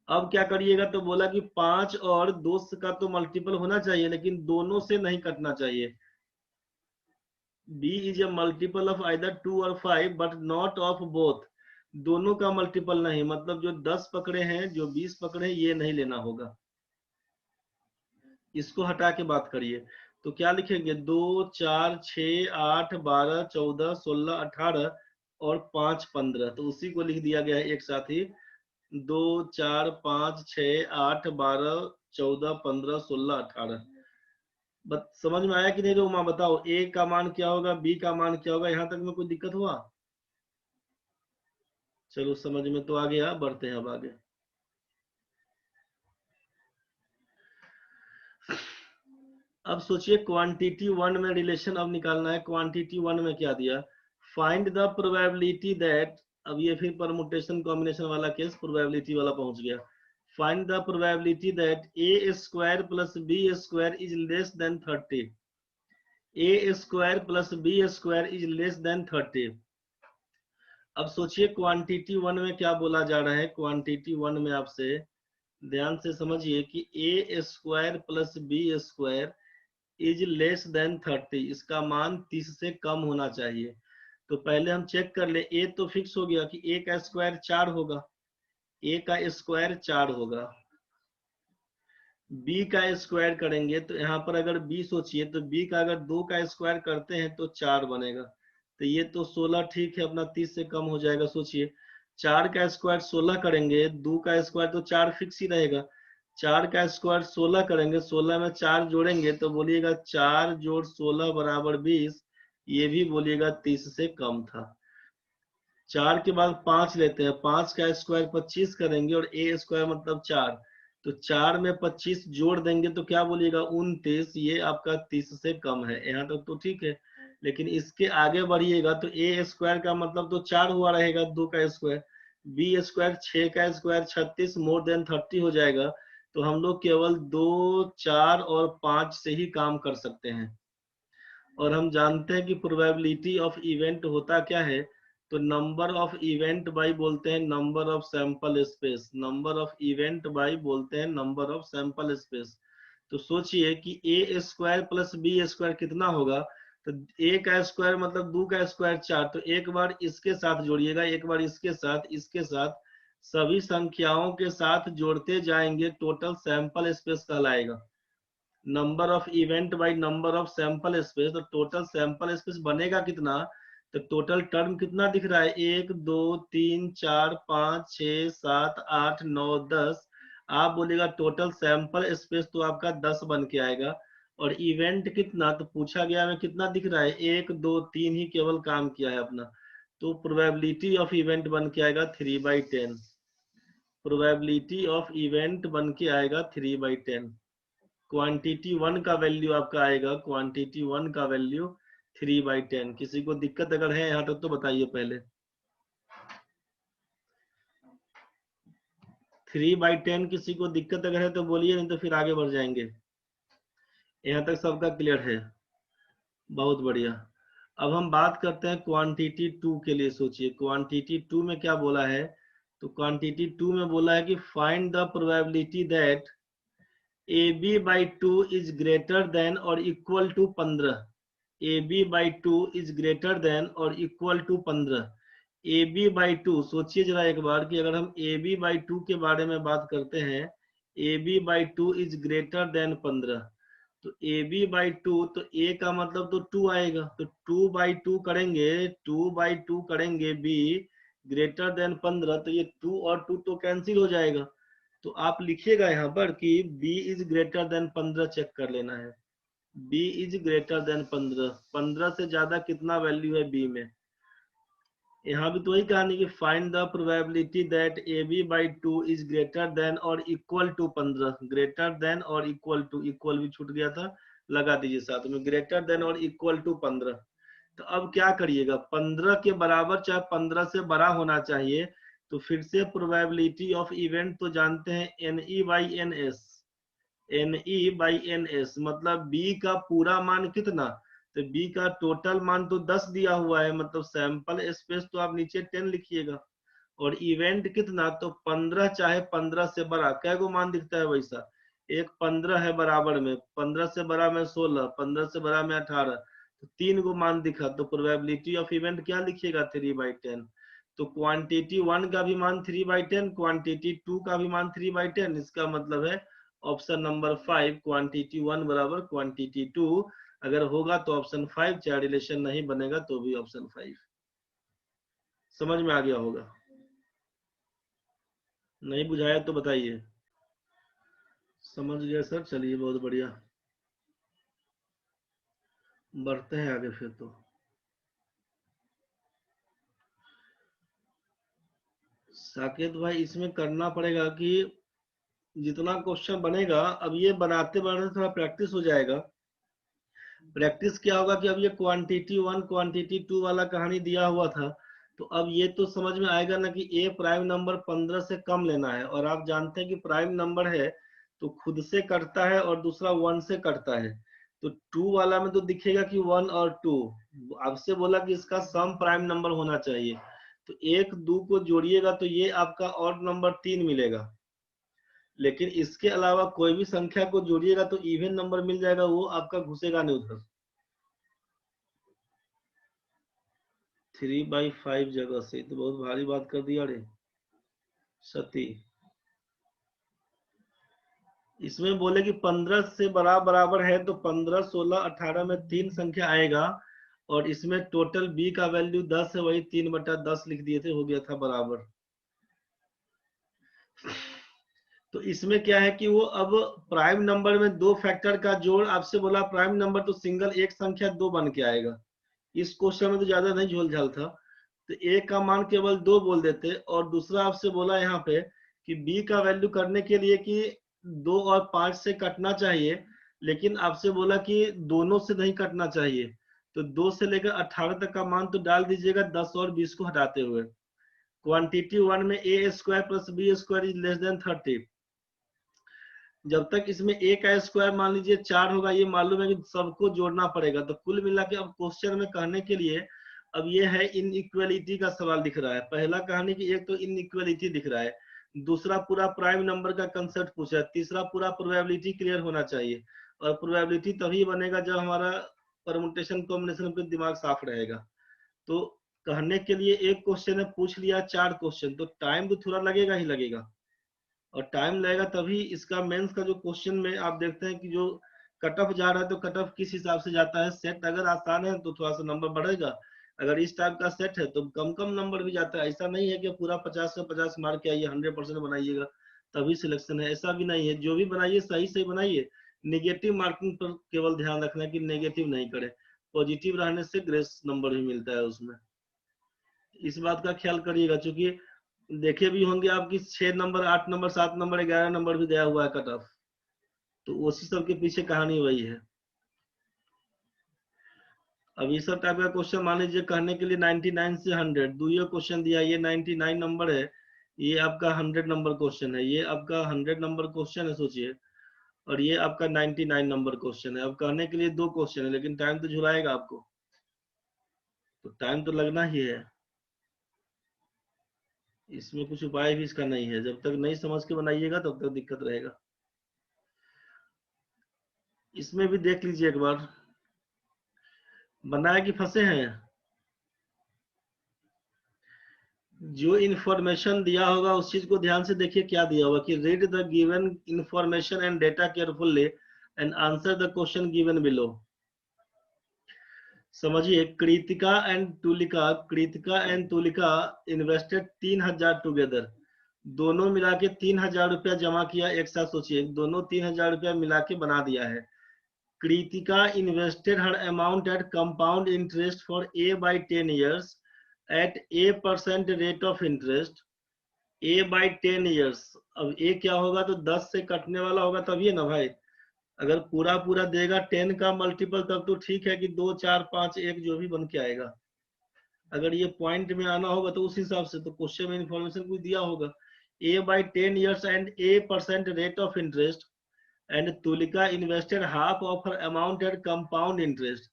अब क्या करिएगा, तो बोला कि 5 और 2 का तो मल्टीपल होना चाहिए, लेकिन दोनों से नहीं कटना चाहिए। b is a multiple of either 2 और 5 बट नॉट ऑफ बोथ। दोनों का मल्टीपल नहीं, मतलब जो 10 पकड़े हैं, जो 20 पकड़े हैं, ये नहीं लेना होगा। इसको हटा के बात करिए, तो क्या लिखेंगे, 2 4 6 8 12 14 16 18 और 5 15। तो उसी को लिख दिया गया है एक साथ ही, 2 4 5 6 8 12 14 15 16 18। समझ में आया कि नहीं रोमा, बताओ ए का मान क्या होगा, बी का मान क्या होगा, यहाँ तक में कोई दिक्कत हुआ? चलो समझ में तो आ गया, बढ़ते हैं अब आगे। अब सोचिए क्वांटिटी वन में रिलेशन अब निकालना है। क्वांटिटी वन में क्या दिया, फाइंड द प्रोबेबिलिटी दैट, अब ये फिर परमुटेशन कॉम्बिनेशन वाला केस, प्रोबेबिलिटी वाला पहुंच गया। Find the probability that A square plus B square is less than 30। A square plus B square is less than 30। अब सोचिए क्वांटिटी वन में क्या बोला जा रहा है। क्वांटिटी वन में आपसे ध्यान से समझिए कि A square plus B square is less than 30, इसका मान 30 से कम होना चाहिए। तो पहले हम चेक कर ले, ए तो फिक्स हो गया कि ए का स्क्वायर 4 होगा, ए का स्क्वायर 4 होगा। बी का स्क्वायर करेंगे तो यहाँ पर अगर बी सोचिए, तो बी का अगर 2 का स्क्वायर करते हैं तो 4 बनेगा। तो ये तो 16 ठीक है, अपना 30 से कम हो जाएगा। सोचिए 4 का स्क्वायर 16 करेंगे, 2 का स्क्वायर तो 4 फिक्स ही रहेगा। 4 का स्क्वायर 16 करेंगे, 16 में 4 जोड़ेंगे तो बोलिएगा 4 जोड़ 16 बराबर 20। ये भी बोलिएगा 30 से कम था। 4 के बाद 5 लेते हैं, 5 का स्क्वायर 25 करेंगे और ए स्क्वायर मतलब 4। तो 4 में 25 जोड़ देंगे तो क्या बोलिएगा 29। ये आपका 30 से कम है, यहाँ तक तो ठीक है। लेकिन इसके आगे बढ़िएगा तो ए स्क्वायर का मतलब तो 4 हुआ रहेगा, 2 का स्क्वायर। बी स्क्वायर 6 का स्क्वायर 36 मोर देन 30 हो जाएगा। तो हम लोग केवल 2 4 और 5 से ही काम कर सकते हैं। और हम जानते हैं कि प्रोबेबिलिटी ऑफ इवेंट होता क्या है, तो नंबर ऑफ इवेंट बाई बोलते हैं number of sample space. Number of event by बोलते हैं नंबर ऑफ सैंपल स्पेस। तो सोचिए कि A square plus B square कितना होगा, तो ए का स्क्वायर मतलब 2 का स्क्वायर 4। तो एक बार इसके साथ जोड़िएगा, एक बार इसके साथ, इसके साथ, सभी संख्याओं के साथ जोड़ते जाएंगे, टोटल सैंपल स्पेस कहलाएगा। Number of event by number of sample space, तो टोटल सैंपल स्पेस बनेगा कितना, तो टोटल टर्म कितना दिख रहा है, 1 2 3 4 5 6 7 8 9 10। आप बोलेगा टोटल सैंपल स्पेस तो आपका 10 बन के आएगा। और इवेंट कितना, तो पूछा गया में कितना दिख रहा है, 1 2 3 ही केवल काम किया है अपना। तो प्रोबेबिलिटी ऑफ इवेंट बन के आएगा 3/10। प्रोबेबिलिटी ऑफ इवेंट बन के आएगा 3/10। क्वांटिटी वन का वैल्यू आपका आएगा, क्वांटिटी वन का वैल्यू 3/10। किसी को दिक्कत अगर है यहाँ तक तो बताइए पहले। 3/10 किसी को दिक्कत अगर है तो बोलिए, नहीं तो फिर आगे बढ़ जाएंगे। यहाँ तक सबका क्लियर है, बहुत बढ़िया। अब हम बात करते हैं क्वांटिटी टू के लिए। सोचिए क्वांटिटी टू में क्या बोला है, तो क्वांटिटी टू में बोला है कि find the probability that AB by 2 is greater than or equal to 15। AB by 2 is greater than or equal to 15। AB by 2 सोचिए जरा एक बार कि अगर हम AB by 2 के बारे में बात करते हैं, AB by 2 is greater than 15। तो AB by 2, तो A का मतलब तो 2 आएगा, तो 2 by 2 करेंगे, 2 by 2 करेंगे B ग्रेटर देन 15। तो ये 2 और 2 तो कैंसिल हो जाएगा। तो आप लिखिएगा यहाँ पर कि b इज ग्रेटर देन 15 चेक कर लेना है। b इज ग्रेटर देन 15, 15 से ज्यादा कितना वैल्यू है b में। यहाँ भी तो वही कहानी कि find the probability that ab by 2 is greater then और इक्वल टू 15। ग्रेटर देन और इक्वल टू, इक्वल भी छूट गया था, लगा दीजिए साथ में, ग्रेटर देन और इक्वल टू 15। तो अब क्या करिएगा, 15 के बराबर चाहे 15 से बड़ा होना चाहिए। तो फिर से प्रोबेबिलिटी ऑफ इवेंट तो जानते हैं NE by NS। NE by NS मतलब B का पूरा मान कितना, तो B का टोटल मान तो 10 दिया हुआ है, मतलब सैंपल स्पेस तो आप नीचे 10 लिखिएगा। और इवेंट कितना, तो 15 चाहे 15 से बड़ा, क्या गो मान दिखता है वैसा, एक 15 है बराबर में, 15 से बड़ा में 16, 15 से बड़ा में 18, तो 3 गो मान दिखा, तो प्रोबेबिलिटी ऑफ इवेंट क्या लिखिएगा 3/10। तो क्वांटिटी 1 का भी मान 3/10, क्वांटिटी 2 का भी मान 3/10, इसका मतलब है ऑप्शन नंबर 5 क्वांटिटी 1 बराबर क्वांटिटी 2 अगर होगा तो ऑप्शन 5, चाहे रिलेशन नहीं बनेगा तो भी ऑप्शन 5। समझ में आ गया होगा, नहीं बुझाया तो बताइए। समझ गया सर, चलिए बहुत बढ़िया, बढ़ते हैं आगे फिर। तो साकेत भाई इसमें करना पड़ेगा कि जितना क्वेश्चन बनेगा, अब ये बनाते बनाते थोड़ा प्रैक्टिस हो जाएगा। प्रैक्टिस क्या होगा कि अब ये क्वांटिटी 1 क्वांटिटी 2 वाला कहानी दिया हुआ था, तो अब ये तो समझ में आएगा ना कि ए प्राइम नंबर 15 से कम लेना है, और आप जानते हैं कि प्राइम नंबर है तो खुद से कटता है और दूसरा 1 से कटता है। तो 2 वाला में तो दिखेगा कि 1 और 2, आपसे बोला कि इसका सम प्राइम नंबर होना चाहिए, तो 1 2 को जोड़िएगा तो ये आपका ऑड नंबर 3 मिलेगा। लेकिन इसके अलावा कोई भी संख्या को जोड़िएगा तो इवन नंबर मिल जाएगा, वो आपका घुसेगा नहीं उधर। 3/5 जगह से तो बहुत भारी बात कर दिया रे सती। इसमें बोले कि 15 से बड़ा बराबर है, तो 15 16 18 में 3 संख्या आएगा, और इसमें टोटल बी का वैल्यू 10 है, वही 3/10 लिख दिए थे, हो गया था बराबर। तो इसमें क्या है कि वो अब प्राइम नंबर में दो फैक्टर का जोड़, आपसे बोला प्राइम नंबर तो सिंगल एक संख्या 2 बन के आएगा। इस क्वेश्चन में तो ज्यादा नहीं झोल झाल था, तो ए का मान केवल 2 बोल देते, और दूसरा आपसे बोला यहाँ पे कि बी का वैल्यू करने के लिए कि 2 और 5 से कटना चाहिए, लेकिन आपसे बोला कि दोनों से नहीं कटना चाहिए, तो 2 से लेकर 18 तक का मान तो डाल दीजिएगा 10 और 20 को हटाते हुए। क्वांटिटी 1 में A square plus B square is less than 30, जब तक इसमें ए का स्क्वायर मान लीजिए 4 होगा, ये मालूम है कि सबको जोड़ना पड़ेगा, तो कुल मिला के अब क्वेश्चन में कहने के लिए अब ये है इनइक्वालिटी का सवाल दिख रहा है। पहला कहानी की एक तो इनइक्वालिटी दिख रहा है, दूसरा पूरा प्राइम नंबर का कंसेप्ट पूछा है, तीसरा पूरा प्रोबेबिलिटी क्लियर होना चाहिए, और प्रोबेबिलिटी तभी बनेगा जब हमारा परमुटेशन कॉम्बिनेशन पे दिमाग साफ रहेगा। तो कहने के लिए एक क्वेश्चन है, पूछ लिया 4 क्वेश्चन, तो टाइम तो थोड़ा लगेगा ही लगेगा, और टाइम लगेगा तभी इसका मेंस का जो क्वेश्चन में आप देखते हैं कि जो कट ऑफ जा रहा है, तो कट ऑफ किस हिसाब से जाता है, सेट अगर आसान है तो थोड़ा सा नंबर बढ़ेगा, अगर इस टाइप का सेट है तो कम कम नंबर भी जाता है। ऐसा नहीं है कि पूरा 50 से 50 मार के आइए 100% बनाइएगा तभी सिलेक्शन है, ऐसा भी नहीं है। जो भी बनाइए सही सही बनाइए, नेगेटिव मार्किंग पर केवल ध्यान रखना कि नेगेटिव नहीं करे, पॉजिटिव रहने से ग्रेस नंबर भी मिलता है उसमें, इस बात का ख्याल करिएगा। क्योंकि देखे भी होंगे आपकी 6 नंबर 8 नंबर 7 नंबर 11 नंबर भी दिया हुआ है कट ऑफ, तो उसी सब के पीछे कहानी वही है। अब ये सब टाइप का क्वेश्चन मान लीजिए कहने के लिए 99 से 100 दो ये क्वेश्चन दिया, ये 99 नंबर है, ये आपका 100 नंबर क्वेश्चन है, ये आपका 100 नंबर क्वेश्चन है सोचिए, और ये आपका 99 नंबर क्वेश्चन है। अब कहने के लिए दो क्वेश्चन है, लेकिन टाइम तो झुलाएगा आपको, तो टाइम तो लगना ही है, इसमें कुछ उपाय भी इसका नहीं है। जब तक नहीं समझ के बनाइएगा तब तक दिक्कत रहेगा। इसमें भी देख लीजिए एक बार, बनाए कि फंसे हैं। जो इंफॉर्मेशन दिया होगा उस चीज को ध्यान से देखिए, क्या दिया होगा कि read the given information and data carefully and answer the question given below. समझिए, Kritika and Tulika invested 3,000 together, दोनों मिला के 3,000 रुपया जमा किया एक साथ। सोचिए दोनों 3,000 रुपया मिला के बना दिया है। Kritika invested her amount at compound interest for a by 10 years एट A% rate of interest, A/10 years। अब ए क्या होगा, तो 10 से कटने वाला होगा तभी है ना भाई, अगर पूरा पूरा देगा 10 का मल्टीपल तब तो ठीक है कि 2 4 5 1 जो भी बन के आएगा। अगर ये पॉइंट में आना होगा तो उस हिसाब से तो क्वेश्चन में इंफॉर्मेशन कुछ दिया होगा, A/10 years and A% rate of interest and Tulika invested half of her amount at compound interest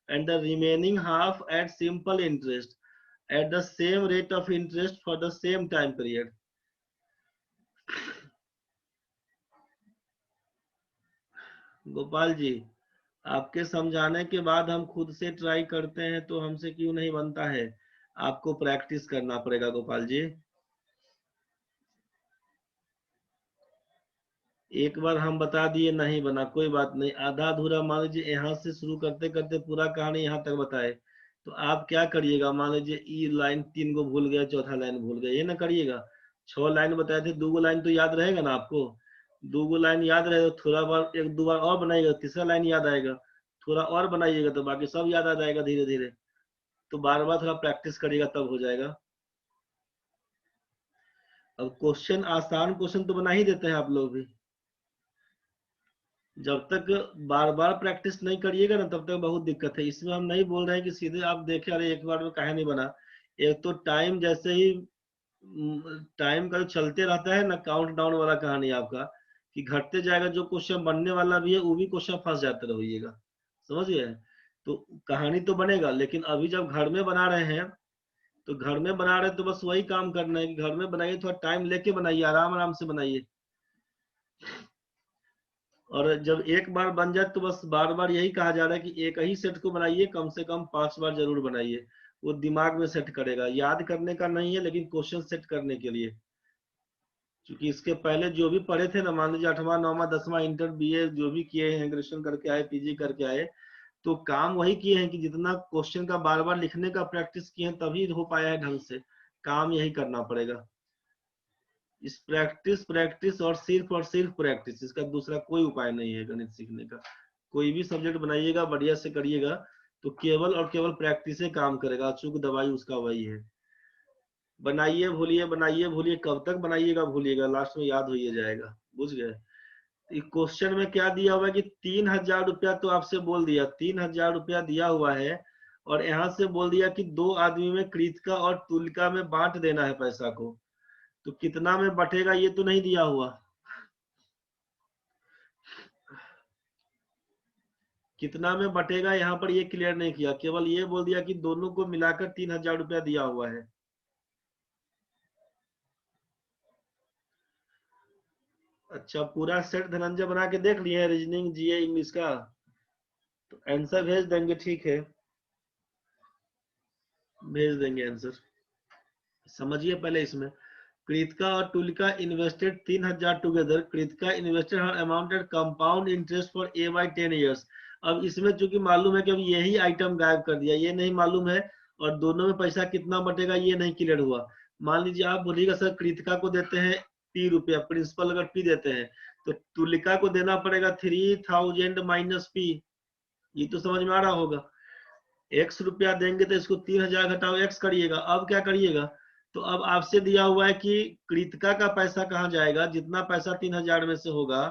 and the remaining half at simple interest at the same rate of interest for the same time period. Gopal ji, आपके समझाने के बाद हम खुद से try करते हैं तो हमसे क्यों नहीं बनता है? आपको प्रैक्टिस करना पड़ेगा गोपाल जी। एक बार हम बता दिए नहीं बना, कोई बात नहीं, आधा अधूरा मान लीजिए, यहाँ से शुरू करते करते पूरा कहानी यहाँ तक बताए तो आप क्या करिएगा? मान लीजिए ई लाइन 3 को भूल गए, चौथा लाइन भूल गए, ये ना करिएगा। 6 लाइन बताए थे, 2 लाइन तो याद रहेगा ना आपको? 2 लाइन याद रहेगा, थोड़ा बार 1-2 बार और बनाइएगा, तीसरा लाइन याद आएगा, थोड़ा और बनाइएगा तो बाकी सब याद आ जाएगा धीरे धीरे। तो बार बार थोड़ा प्रैक्टिस करिएगा तब हो जाएगा। अब क्वेश्चन, आसान क्वेश्चन तो बना ही देते हैं आप लोग भी। जब तक बार बार प्रैक्टिस नहीं करिएगा ना तब तक बहुत दिक्कत है। इसमें हम नहीं बोल रहे हैं कि सीधे आप देखे अरे एक बार में काहे नहीं बना। एक तो टाइम जैसे ही टाइम का जो चलते रहता है ना, काउंट डाउन वाला कहानी आपका, कि घटते जाएगा, जो क्वेश्चन बनने वाला भी है वो भी क्वेश्चन फंस जाते रहिएगा, समझ गए? तो कहानी तो बनेगा, लेकिन अभी जब घर में बना रहे हैं तो घर में बना रहे हैं तो बस वही काम करना है कि घर में बनाइए, थोड़ा टाइम लेके बनाइए, आराम आराम से बनाइए। और जब एक बार बन जाए तो बस बार बार यही कहा जा रहा है कि एक ही सेट को बनाइए, कम से कम 5 बार जरूर बनाइए। वो दिमाग में सेट करेगा, याद करने का नहीं है लेकिन क्वेश्चन सेट करने के लिए। क्योंकि इसके पहले जो भी पढ़े थे ना, मान लीजिए 8वां 9वां 10वां इंटर बीए जो भी किए हैं, ग्रेजुएशन करके आए, पीजी करके आए, तो काम वही किए हैं कि जितना क्वेश्चन का बार बार लिखने का प्रैक्टिस किए हैं तभी हो पाया है ढंग से। काम यही करना पड़ेगा, इस प्रैक्टिस प्रैक्टिस और सिर्फ प्रैक्टिस, इसका दूसरा कोई उपाय नहीं है गणित सीखने का। कोई भी सब्जेक्ट बनाइएगा बढ़िया से करिएगा तो केवल और केवल प्रैक्टिस से काम करेगा, अचूक दवाई उसका वही है। बनाइए भूलिए, बनाइए भूलिए, कब तक बनाइएगा भूलिएगा, लास्ट में याद हो ही जाएगा, बुझ गए? क्वेश्चन में क्या दिया हुआ है कि 3,000 रुपया, तो आपसे बोल दिया 3,000 रुपया दिया हुआ है, और यहाँ से बोल दिया कि 2 आदमी में कृतिका और तुलिका में बांट देना है पैसा को। तो कितना में बटेगा ये तो नहीं दिया हुआ, कितना में बटेगा यहाँ पर ये क्लियर नहीं किया, केवल ये बोल दिया कि दोनों को मिलाकर 3,000 रुपया दिया हुआ है। अच्छा, पूरा सेट धनंजय बना के देख लिए रीजनिंग जीए इंग्लिश का, तो आंसर भेज देंगे, ठीक है भेज देंगे आंसर। समझिए पहले इसमें, कृतिका और Tulika invested 3,000 together, Kritika invested her amounted compound interest for a by 10 years. अब इसमें चूंकि मालूम है कि अब यही आइटम गायब कर दिया, ये नहीं मालूम है, और दोनों में पैसा कितना बटेगा ये नहीं क्लियर हुआ। मान लीजिए आप बोलिएगा सर कृतिका को देते हैं P रुपया, प्रिंसिपल अगर P देते हैं तो तुलिका को देना पड़ेगा 3,000 माइनस P। ये तो समझ में आ रहा होगा। X रुपया देंगे तो इसको 3,000 घटाओ X करिएगा। अब क्या करिएगा, तो अब आपसे दिया हुआ है कि कृतिका का पैसा कहाँ जाएगा, जितना पैसा 3,000 में से होगा,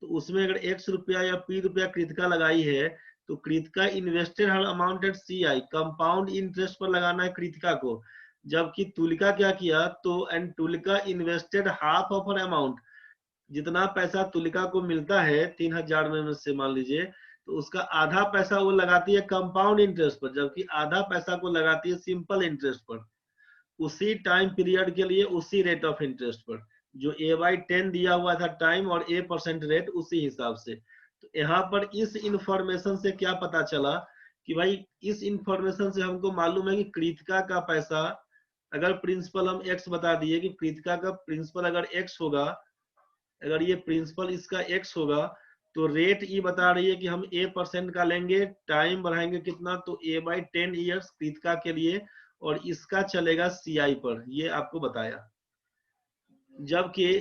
तो उसमें अगर X रुपया या P रुपया कृतिका लगाई है तो कृतिका इन्वेस्टेड हर अमाउंटेड CI, कंपाउंड इंटरेस्ट पर लगाना है कृतिका को। जबकि तुलिका क्या किया, तो and Tulika invested half of an amount, जितना पैसा तुलिका को मिलता है 3,000 में से मान लीजिए, तो उसका आधा पैसा वो लगाती है कंपाउंड इंटरेस्ट पर, जबकि आधा पैसा को लगाती है सिंपल इंटरेस्ट पर, उसी टाइम पीरियड के लिए उसी रेट ऑफ इंटरेस्ट पर, जो A/10 दिया हुआ था टाइम और A% रेट उसी हिसाब से। तो यहाँ पर इस इंफॉर्मेशन से क्या पता चला कि भाई, इस इंफॉर्मेशन से हमको मालूम है कि कृतिका का पैसा, अगर प्रिंसिपल हम X बता दिए कि कृतिका का प्रिंसिपल अगर X होगा, अगर ये प्रिंसिपल इसका X होगा, तो रेट ई बता रही है कि हम A% का लेंगे, टाइम बढ़ाएंगे कितना, तो A/10 ईयर्स कृतिका के लिए, और इसका चलेगा CI पर, ये आपको बताया। जबकि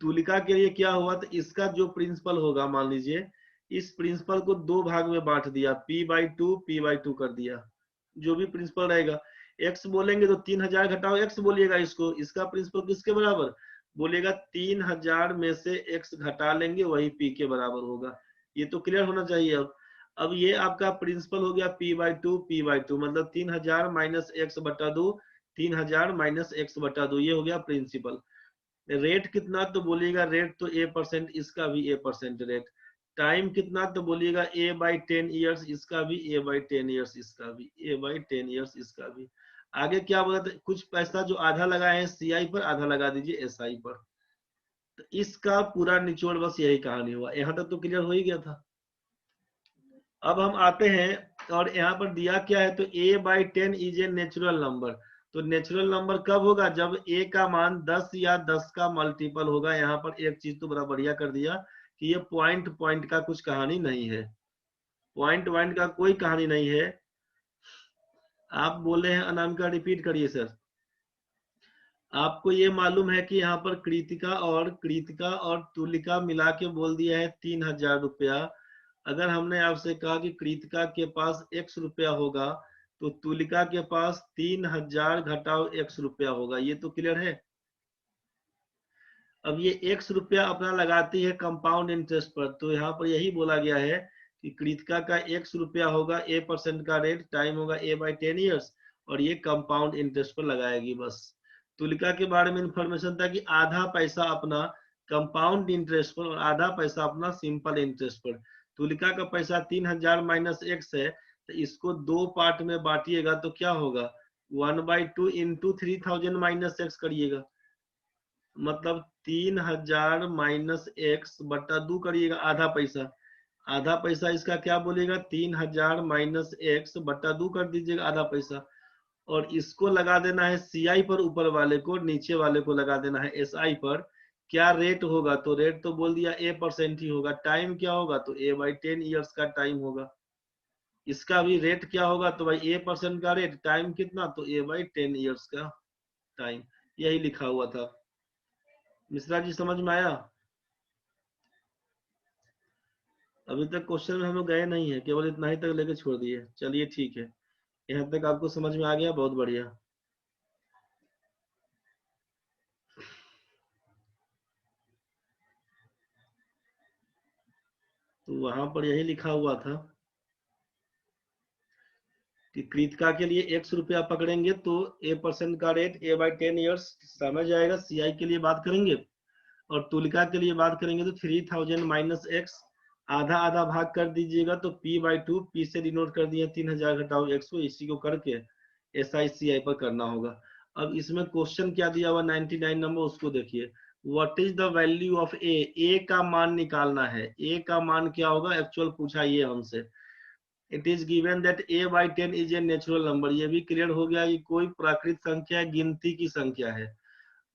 तुलिका के लिए क्या हुआ, तो इसका जो प्रिंसिपल होगा, मान लीजिए इस प्रिंसिपल को 2 भाग में बांट दिया, P/2 कर दिया, जो भी प्रिंसिपल रहेगा। X बोलेंगे तो 3,000 घटाओ X बोलिएगा इसको, इसका प्रिंसिपल किसके बराबर बोलेगा, 3,000 में से X घटा लेंगे, वही P के बराबर होगा। ये तो क्लियर होना चाहिए। अब ये आपका प्रिंसिपल हो गया P/2 मतलब 3,000 माइनस X/2, 3,000 माइनस X/2, ये हो गया प्रिंसिपल। रेट कितना, तो बोलिएगा रेट तो A%, इसका भी A% रेट। टाइम कितना, तो बोलिएगा A/10 ईयर्स, इसका भी A/10 ईयर्स, इसका भी A/10 ईयर्स, इसका भी। आगे क्या बोला था, कुछ पैसा जो आधा लगाए हैं सीआई पर, आधा लगा दीजिए एसआई पर। तो इसका पूरा निचोड़ बस यही कहानी हुआ। यहाँ तक तो क्लियर हो ही गया था। अब हम आते हैं और यहाँ पर दिया क्या है, तो a/10 is a natural number. तो नेचुरल नंबर कब होगा, जब a का मान 10 या 10 का मल्टीपल होगा। यहाँ पर एक चीज तो बड़ा बढ़िया कर दिया कि ये पॉइंट पॉइंट का कुछ कहानी नहीं है, पॉइंट पॉइंट का कोई कहानी नहीं है। आप बोले हैं अनामिका, रिपीट करिए सर। आपको ये मालूम है कि यहाँ पर कृतिका और तुलिका मिला के बोल दिया है 3000 रुपया। अगर हमने आपसे कहा कि कृतिका के पास x रुपया होगा, तो तुलिका के पास 3000 घटाओ x रुपया होगा। ये तो क्लियर है। अब ये x रुपया अपना लगाती है कंपाउंड इंटरेस्ट पर, तो यहाँ पर यही बोला गया है कि कृतिका का x रुपया होगा, a% का रेट, टाइम होगा a/10 ईयर्स, और ये कंपाउंड इंटरेस्ट पर लगाएगी बस। तुलिका के बारे में इंफॉर्मेशन था कि आधा पैसा अपना कंपाउंड इंटरेस्ट पर और आधा पैसा अपना सिंपल इंटरेस्ट पर। तुलिका का पैसा 3000 माइनस x है, तो इसको दो पार्ट में बांटिएगा तो क्या होगा, 1/2 इंटू 3000 माइनस x करिएगा, मतलब 3000 माइनस x बटा 2 करिएगा, आधा पैसा। आधा पैसा इसका क्या बोलेगा, 3000 माइनस x बटा 2 कर दीजिएगा, आधा पैसा। और इसको लगा देना है सीआई पर, ऊपर वाले को, नीचे वाले को लगा देना है एसआई पर। क्या रेट होगा, तो रेट तो बोल दिया a% ही होगा। टाइम क्या होगा, तो a/10 ईयर्स का टाइम होगा। इसका भी रेट क्या होगा, तो भाई a% का रेट, टाइम कितना, तो a/10 ईयर्स का टाइम। यही लिखा हुआ था। मिश्रा जी समझ में आया? अभी तक क्वेश्चन में हम लोग गए नहीं है, केवल इतना ही तक लेके छोड़ दिए। चलिए ठीक है, यहाँ तक आपको समझ में आ गया, बहुत बढ़िया। तो वहां पर यही लिखा हुआ था कि कृतिका के लिए x रुपया पकड़ेंगे तो a% का रेट a/10 ईयर्स समझ आएगा। सीआई के लिए बात करेंगे और तुलिका के लिए बात करेंगे तो 3000 माइनस x, आधा आधा भाग कर दीजिएगा तो p/2, p से डिनोट कर दिया 3000 घटाओ x को, इसी को करके SICI पर करना होगा। अब इसमें क्वेश्चन क्या दिया हुआ 99 नंबर, उसको देखिए। What is the value of A का मान निकालना है। ए का मान क्या होगा, एक्चुअल पूछा ये हमसे। It is given that a/10 is a natural number. ये भी क्लियर हो गया कि कोई प्राकृत संख्या गिनती की संख्या है।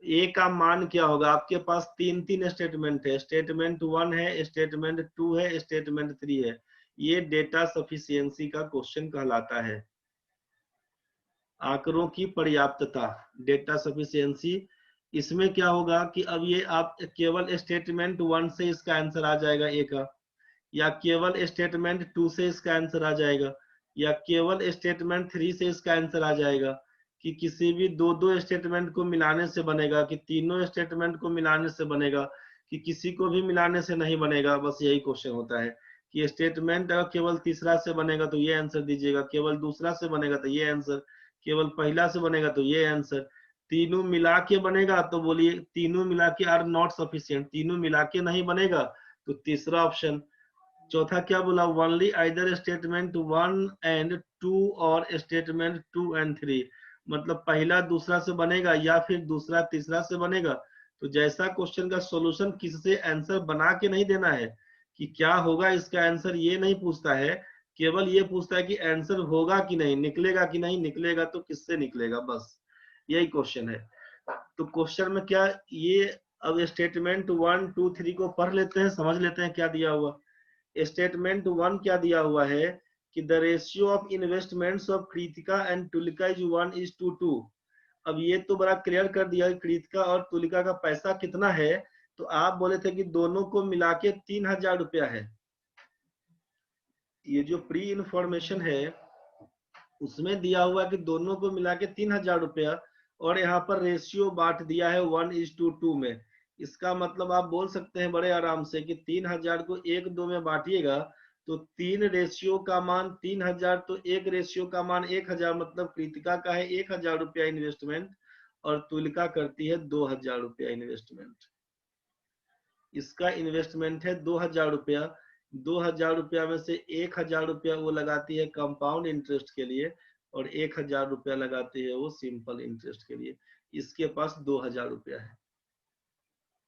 ए का मान क्या होगा, आपके पास तीन तीन स्टेटमेंट है, स्टेटमेंट 1 है, स्टेटमेंट 2 है, स्टेटमेंट 3 है। ये डेटा सफिशियंसी का क्वेश्चन कहलाता है। आंकड़ों की पर्याप्तता, डेटा सफिशियंसी। इसमें क्या होगा कि अब ये आप केवल स्टेटमेंट 1 से इसका आंसर आ जाएगा ए का, या केवल स्टेटमेंट 2 से इसका आंसर आ जाएगा, या केवल स्टेटमेंट 3 से इसका आंसर आ जाएगा, कि किसी भी दो दो स्टेटमेंट को मिलाने से बनेगा, कि तीनों स्टेटमेंट को मिलाने से बनेगा, कि किसी को भी मिलाने से नहीं बनेगा। बस यही क्वेश्चन होता है कि स्टेटमेंट अगर केवल तीसरा से बनेगा तो ये आंसर दीजिएगा, केवल दूसरा से बनेगा तो ये आंसर, केवल पहला से बनेगा तो ये आंसर, तीनों मिला के बनेगा तो बोलिए तीनों मिला के आर नॉट सफिशिएंट, तीनों मिला के नहीं बनेगा तो तीसरा ऑप्शन। चौथा क्या बोला, ओनली आइदर स्टेटमेंट 1 एंड 2 और स्टेटमेंट 2 एंड 3, मतलब पहला दूसरा से बनेगा या फिर दूसरा तीसरा से बनेगा। तो जैसा क्वेश्चन का सॉल्यूशन किससे आंसर बना के नहीं देना है कि क्या होगा इसका आंसर, ये नहीं पूछता है, केवल ये पूछता है कि आंसर होगा कि नहीं, निकलेगा कि नहीं, निकलेगा तो किससे निकलेगा, बस यही क्वेश्चन है। तो क्वेश्चन में क्या ये, अब स्टेटमेंट 1 2 3 को पढ़ लेते हैं, समझ लेते हैं क्या दिया हुआ। स्टेटमेंट 1 क्या दिया हुआ है कि the ratio of investments of Kritika and Tulika is 1:2। अब ये तो बड़ा क्लियर कर दिया कृतिका और तुलिका का पैसा कितना है। तो आप बोले थे कि दोनों को मिला के 3000 रुपया है। ये जो प्री इंफॉर्मेशन है उसमें दिया हुआ कि दोनों को मिला के 3000 रुपया, और यहाँ पर रेशियो बांट दिया है 1:2 में। इसका मतलब आप बोल सकते हैं बड़े आराम से कि 3000 को 1:2 में बांटिएगा तो 3 रेशियो का मान 3000, तो 1 रेशियो का मान 1000, मतलब कृतिका का है 1000 रुपया इन्वेस्टमेंट और तुलिका करती है 2000 रुपया इन्वेस्टमेंट। इसका इन्वेस्टमेंट है 2000 रुपया। 2000 रुपया में से 1000 रुपया वो लगाती है कंपाउंड इंटरेस्ट के लिए और 1000 रुपया लगाती है वो सिंपल इंटरेस्ट के लिए। इसके पास 2000 रुपया है,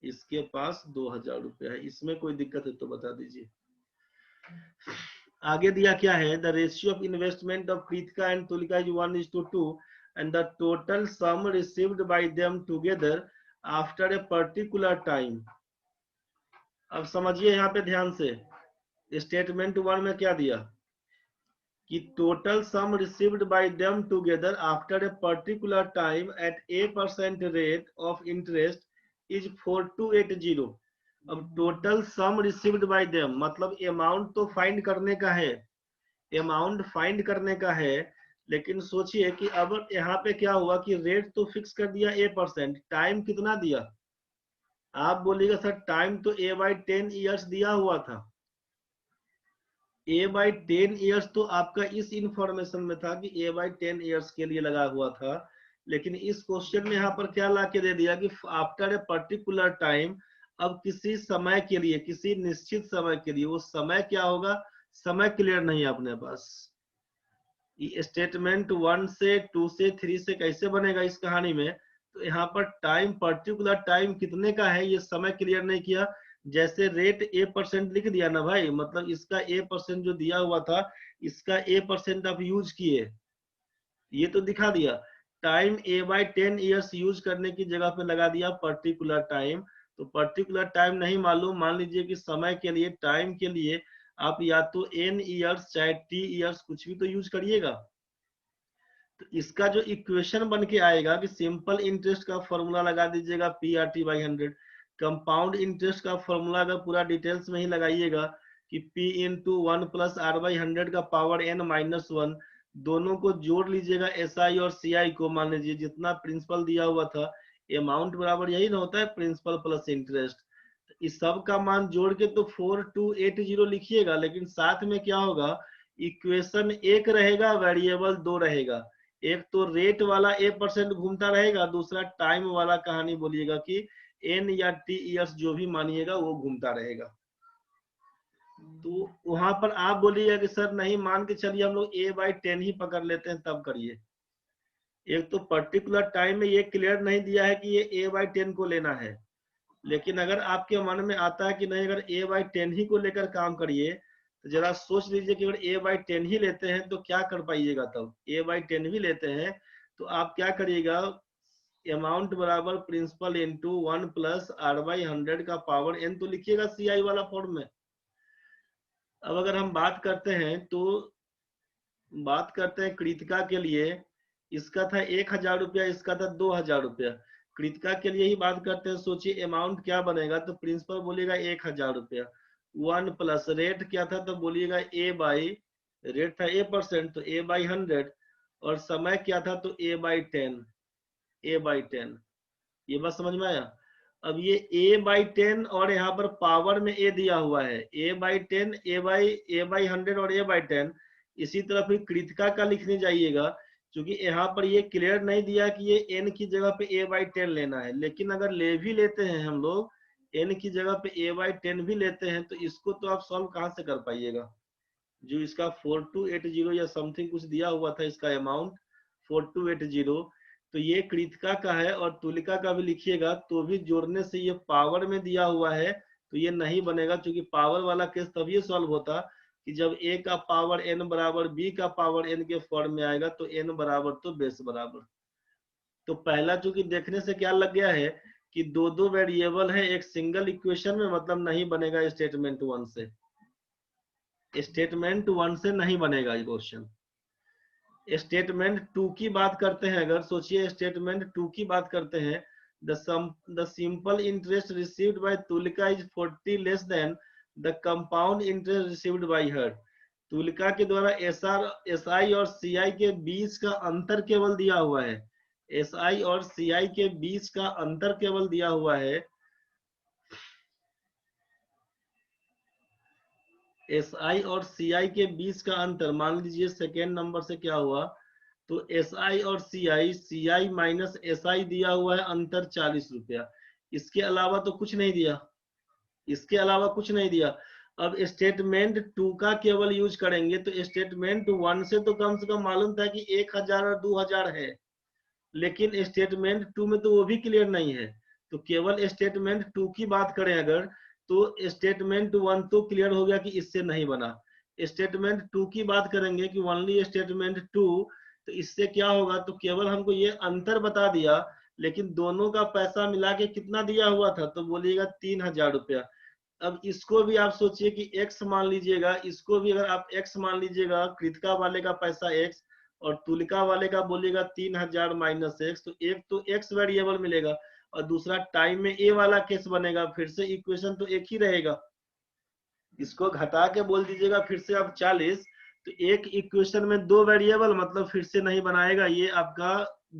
इसके पास 2000 रुपया है। इसमें कोई दिक्कत है तो बता दीजिए। आगे दिया क्या है, the ratio of investment of Kritika and Tulika is 1:2 and the total sum received by them together after a particular time. अब समझिए यहाँ पे ध्यान से, स्टेटमेंट 1 में क्या दिया कि total sum received by them together after a particular time at A% rate of interest is 4280। अब total sum received by them मतलब अमाउंट तो फाइंड करने का है, अमाउंट फाइंड करने का है, लेकिन सोचिए कि अब यहाँ पे क्या हुआ कि रेट तो फिक्स कर दिया A%, टाइम कितना दिया। आप बोलिएगा सर टाइम तो A/10 ईयर्स दिया हुआ था। A/10 ईयर्स तो आपका इस इंफॉर्मेशन में था कि A/10 ईयर्स के लिए लगा हुआ था, लेकिन इस क्वेश्चन में यहाँ पर क्या ला के दे दिया कि आफ्टर ए पर्टिकुलर टाइम, अब किसी समय के लिए, किसी निश्चित समय के लिए, वो समय क्या होगा, समय क्लियर नहीं है अपने पास। स्टेटमेंट 1 से 2 से 3 से कैसे बनेगा इस कहानी में, तो यहाँ पर टाइम, पर्टिकुलर टाइम कितने का है ये समय क्लियर नहीं किया। जैसे रेट A% लिख दिया ना भाई, मतलब इसका A% जो दिया हुआ था इसका A% आप यूज किए, ये तो दिखा दिया। टाइम A/10 ईयर्स यूज करने की जगह पे लगा दिया पर्टिकुलर टाइम। तो पर्टिकुलर टाइम नहीं मालूम, मान लीजिए कि समय के लिए, टाइम के लिए आप या तो N ईयर्स चाहे T ईयर्स कुछ भी तो यूज करिएगा। तो इसका जो इक्वेशन बन के आएगा कि सिंपल इंटरेस्ट का फॉर्मूला लगा दीजिएगा PRT/100, कंपाउंड इंटरेस्ट का फॉर्मूला अगर पूरा डिटेल्स में ही लगाइएगा कि P × 1 + R/100 का पावर N-1, दोनों को जोड़ लीजिएगा SI और CI को, मान लीजिए जितना प्रिंसिपल दिया हुआ था, अमाउंट बराबर यही ना होता है प्रिंसिपल प्लस इंटरेस्ट। इस सब का मान जोड़ के तो 4280 लिखिएगा, लेकिन साथ में क्या होगा, इक्वेशन एक रहेगा, वेरिएबल 2 रहेगा। एक तो रेट वाला A% घूमता रहेगा, दूसरा टाइम वाला कहानी बोलिएगा कि N या T ईयर्स जो भी मानिएगा वो घूमता रहेगा। तो वहां पर आप बोलिएगा कि सर नहीं, मान के चलिए हम लोग A/10 ही पकड़ लेते हैं, तब करिए। एक तो पर्टिकुलर टाइम में ये क्लियर नहीं दिया है कि ये A/10 को लेना है, लेकिन अगर आपके मन में आता है कि नहीं अगर A/10 ही को लेकर काम करिए, तो जरा सोच लीजिए कि अगर A/10 ही लेते हैं तो क्या कर पाइएगा। तब A/10 भी लेते हैं तो आप क्या करिएगा, अमाउंट बराबर प्रिंसिपल इंटू 1 + R/100 का पावर N तो लिखिएगा CI वाला फॉर्म में। अब अगर हम बात करते हैं तो बात करते हैं कृतिका के लिए, इसका था 1000 रुपया, इसका था 2000 रुपया। कृतिका के लिए ही बात करते हैं, सोचिए अमाउंट क्या बनेगा, तो प्रिंसिपल बोलिएगा 1000 रुपया, 1 + रेट क्या था तो बोलिएगा रेट था A%, तो A/100, और समय क्या था तो A/10, ये बात समझ में आया। अब ये A/10 और यहाँ पर पावर में A दिया हुआ है, A/10, A/100 और A/10। इसी तरह फिर कृतिका का लिखने जाइएगा, क्योंकि यहाँ पर ये क्लियर नहीं दिया कि ये N की जगह पे A/10 लेना है, लेकिन अगर ले भी लेते हैं हम लोग N की जगह पे A/10 भी लेते हैं, तो इसको तो आप सॉल्व कहाँ से कर पाइएगा। जो इसका 4280 या समथिंग कुछ दिया हुआ था, इसका अमाउंट 4280, तो ये कृतिका का है और तुलिका का भी लिखिएगा, तो भी जोड़ने से ये पावर में दिया हुआ है तो ये नहीं बनेगा, क्योंकि पावर वाला केस तभी सॉल्व होता कि जब A का पावर N बराबर B का पावर N के फॉर्म में आएगा, तो N बराबर तो बेस बराबर। तो पहला चूंकि देखने से क्या लग गया है कि दो दो वेरिएबल है एक सिंगल इक्वेशन में, मतलब नहीं बनेगा स्टेटमेंट 1 से, स्टेटमेंट 1 से नहीं बनेगा ये क्वेश्चन। स्टेटमेंट 2 की बात करते हैं, अगर सोचिए स्टेटमेंट 2 की बात करते हैं, the simple interest received by Tulika is 40 less than the compound interest received by her। Tulika के द्वारा SI और CI के बीच का अंतर केवल दिया हुआ है, SI और CI के बीच का अंतर केवल दिया हुआ है, SI और CI के बीच का अंतर। मान लीजिए सेकेंड नंबर से क्या हुआ, तो SI और CI माइनस SI दिया हुआ है अंतर 40 रुपया, इसके अलावा तो कुछ नहीं दिया, इसके अलावा कुछ नहीं दिया। अब स्टेटमेंट 2 का केवल यूज करेंगे, तो स्टेटमेंट 1 से तो कम मालूम था कि 1000 और 2000 है, लेकिन स्टेटमेंट 2 में तो वो भी क्लियर नहीं है। तो केवल स्टेटमेंट 2 की बात करें अगर, तो स्टेटमेंट 1 तो क्लियर हो गया कि इससे नहीं बना। स्टेटमेंट 2 की बात करेंगे कि ओनली स्टेटमेंट 2, तो इससे क्या होगा, तो केवल हमको ये अंतर बता दिया, लेकिन दोनों का पैसा मिला के कितना दिया हुआ था, तो बोलिएगा 3000 रुपया। अब इसको भी आप सोचिए कि x मान लीजिएगा, इसको भी अगर आप x मान लीजिएगा, कृतिका वाले का पैसा x और तुलिका वाले का बोलिएगा 3000 माइनस x, तो एक तो x वेरिएबल मिलेगा और दूसरा टाइम में a वाला केस बनेगा, फिर से इक्वेशन तो एक ही रहेगा। इसको घटा के बोल दीजिएगा फिर से अब 40, तो एक इक्वेशन में 2 वेरिएबल, मतलब फिर से नहीं बनाएगा, ये आपका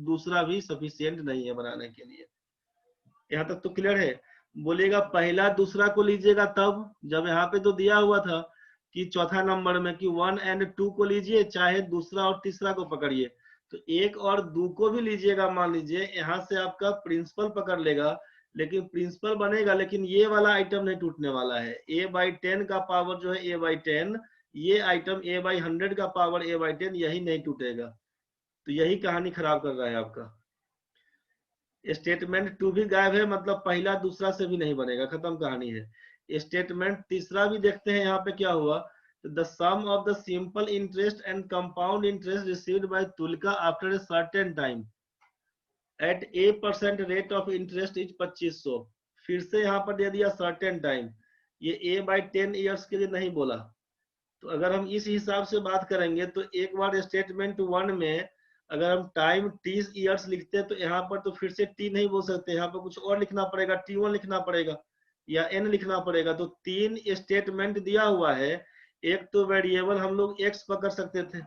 दूसरा भी सफिशियंट नहीं है बनाने के लिए। यहाँ तक तो क्लियर है। बोलेगा पहला दूसरा को लीजिएगा तब जब यहाँ पे तो दिया हुआ था कि चौथा नंबर में कि 1 और 2 को लीजिए, चाहे दूसरा और तीसरा को पकड़िए, तो 1 और 2 को भी लीजिएगा। मान लीजिए यहाँ से आपका प्रिंसिपल पकड़ लेगा, लेकिन प्रिंसिपल बनेगा, लेकिन ये वाला आइटम नहीं टूटने वाला है। a/10 का पावर जो है a/10, ये आइटम a/100 का पावर a/10, यही नहीं टूटेगा। तो यही कहानी खराब कर रहा है आपका। स्टेटमेंट 2 भी गायब है, मतलब पहला दूसरा से भी नहीं बनेगा, खत्म कहानी है। स्टेटमेंट तीसरा भी देखते हैं यहाँ पे क्या हुआ। The sum of the simple interest and compound interest received by Tulika after a certain time at a% rate of interest is 2500। फिर से यहाँ पर दे दिया सर्टेन टाइम, ये a/10 ईयर्स के लिए नहीं बोला। तो अगर हम इस हिसाब से बात करेंगे तो एक बार स्टेटमेंट 1 में अगर हम टाइम 30 ईयर्स लिखते हैं, तो यहाँ पर तो फिर से t नहीं बोल सकते, यहाँ पर कुछ और लिखना पड़ेगा, t1 लिखना पड़ेगा या n लिखना पड़ेगा। तो 3 स्टेटमेंट दिया हुआ है, एक तो वेरिएबल हम लोग x पकड़ सकते थे,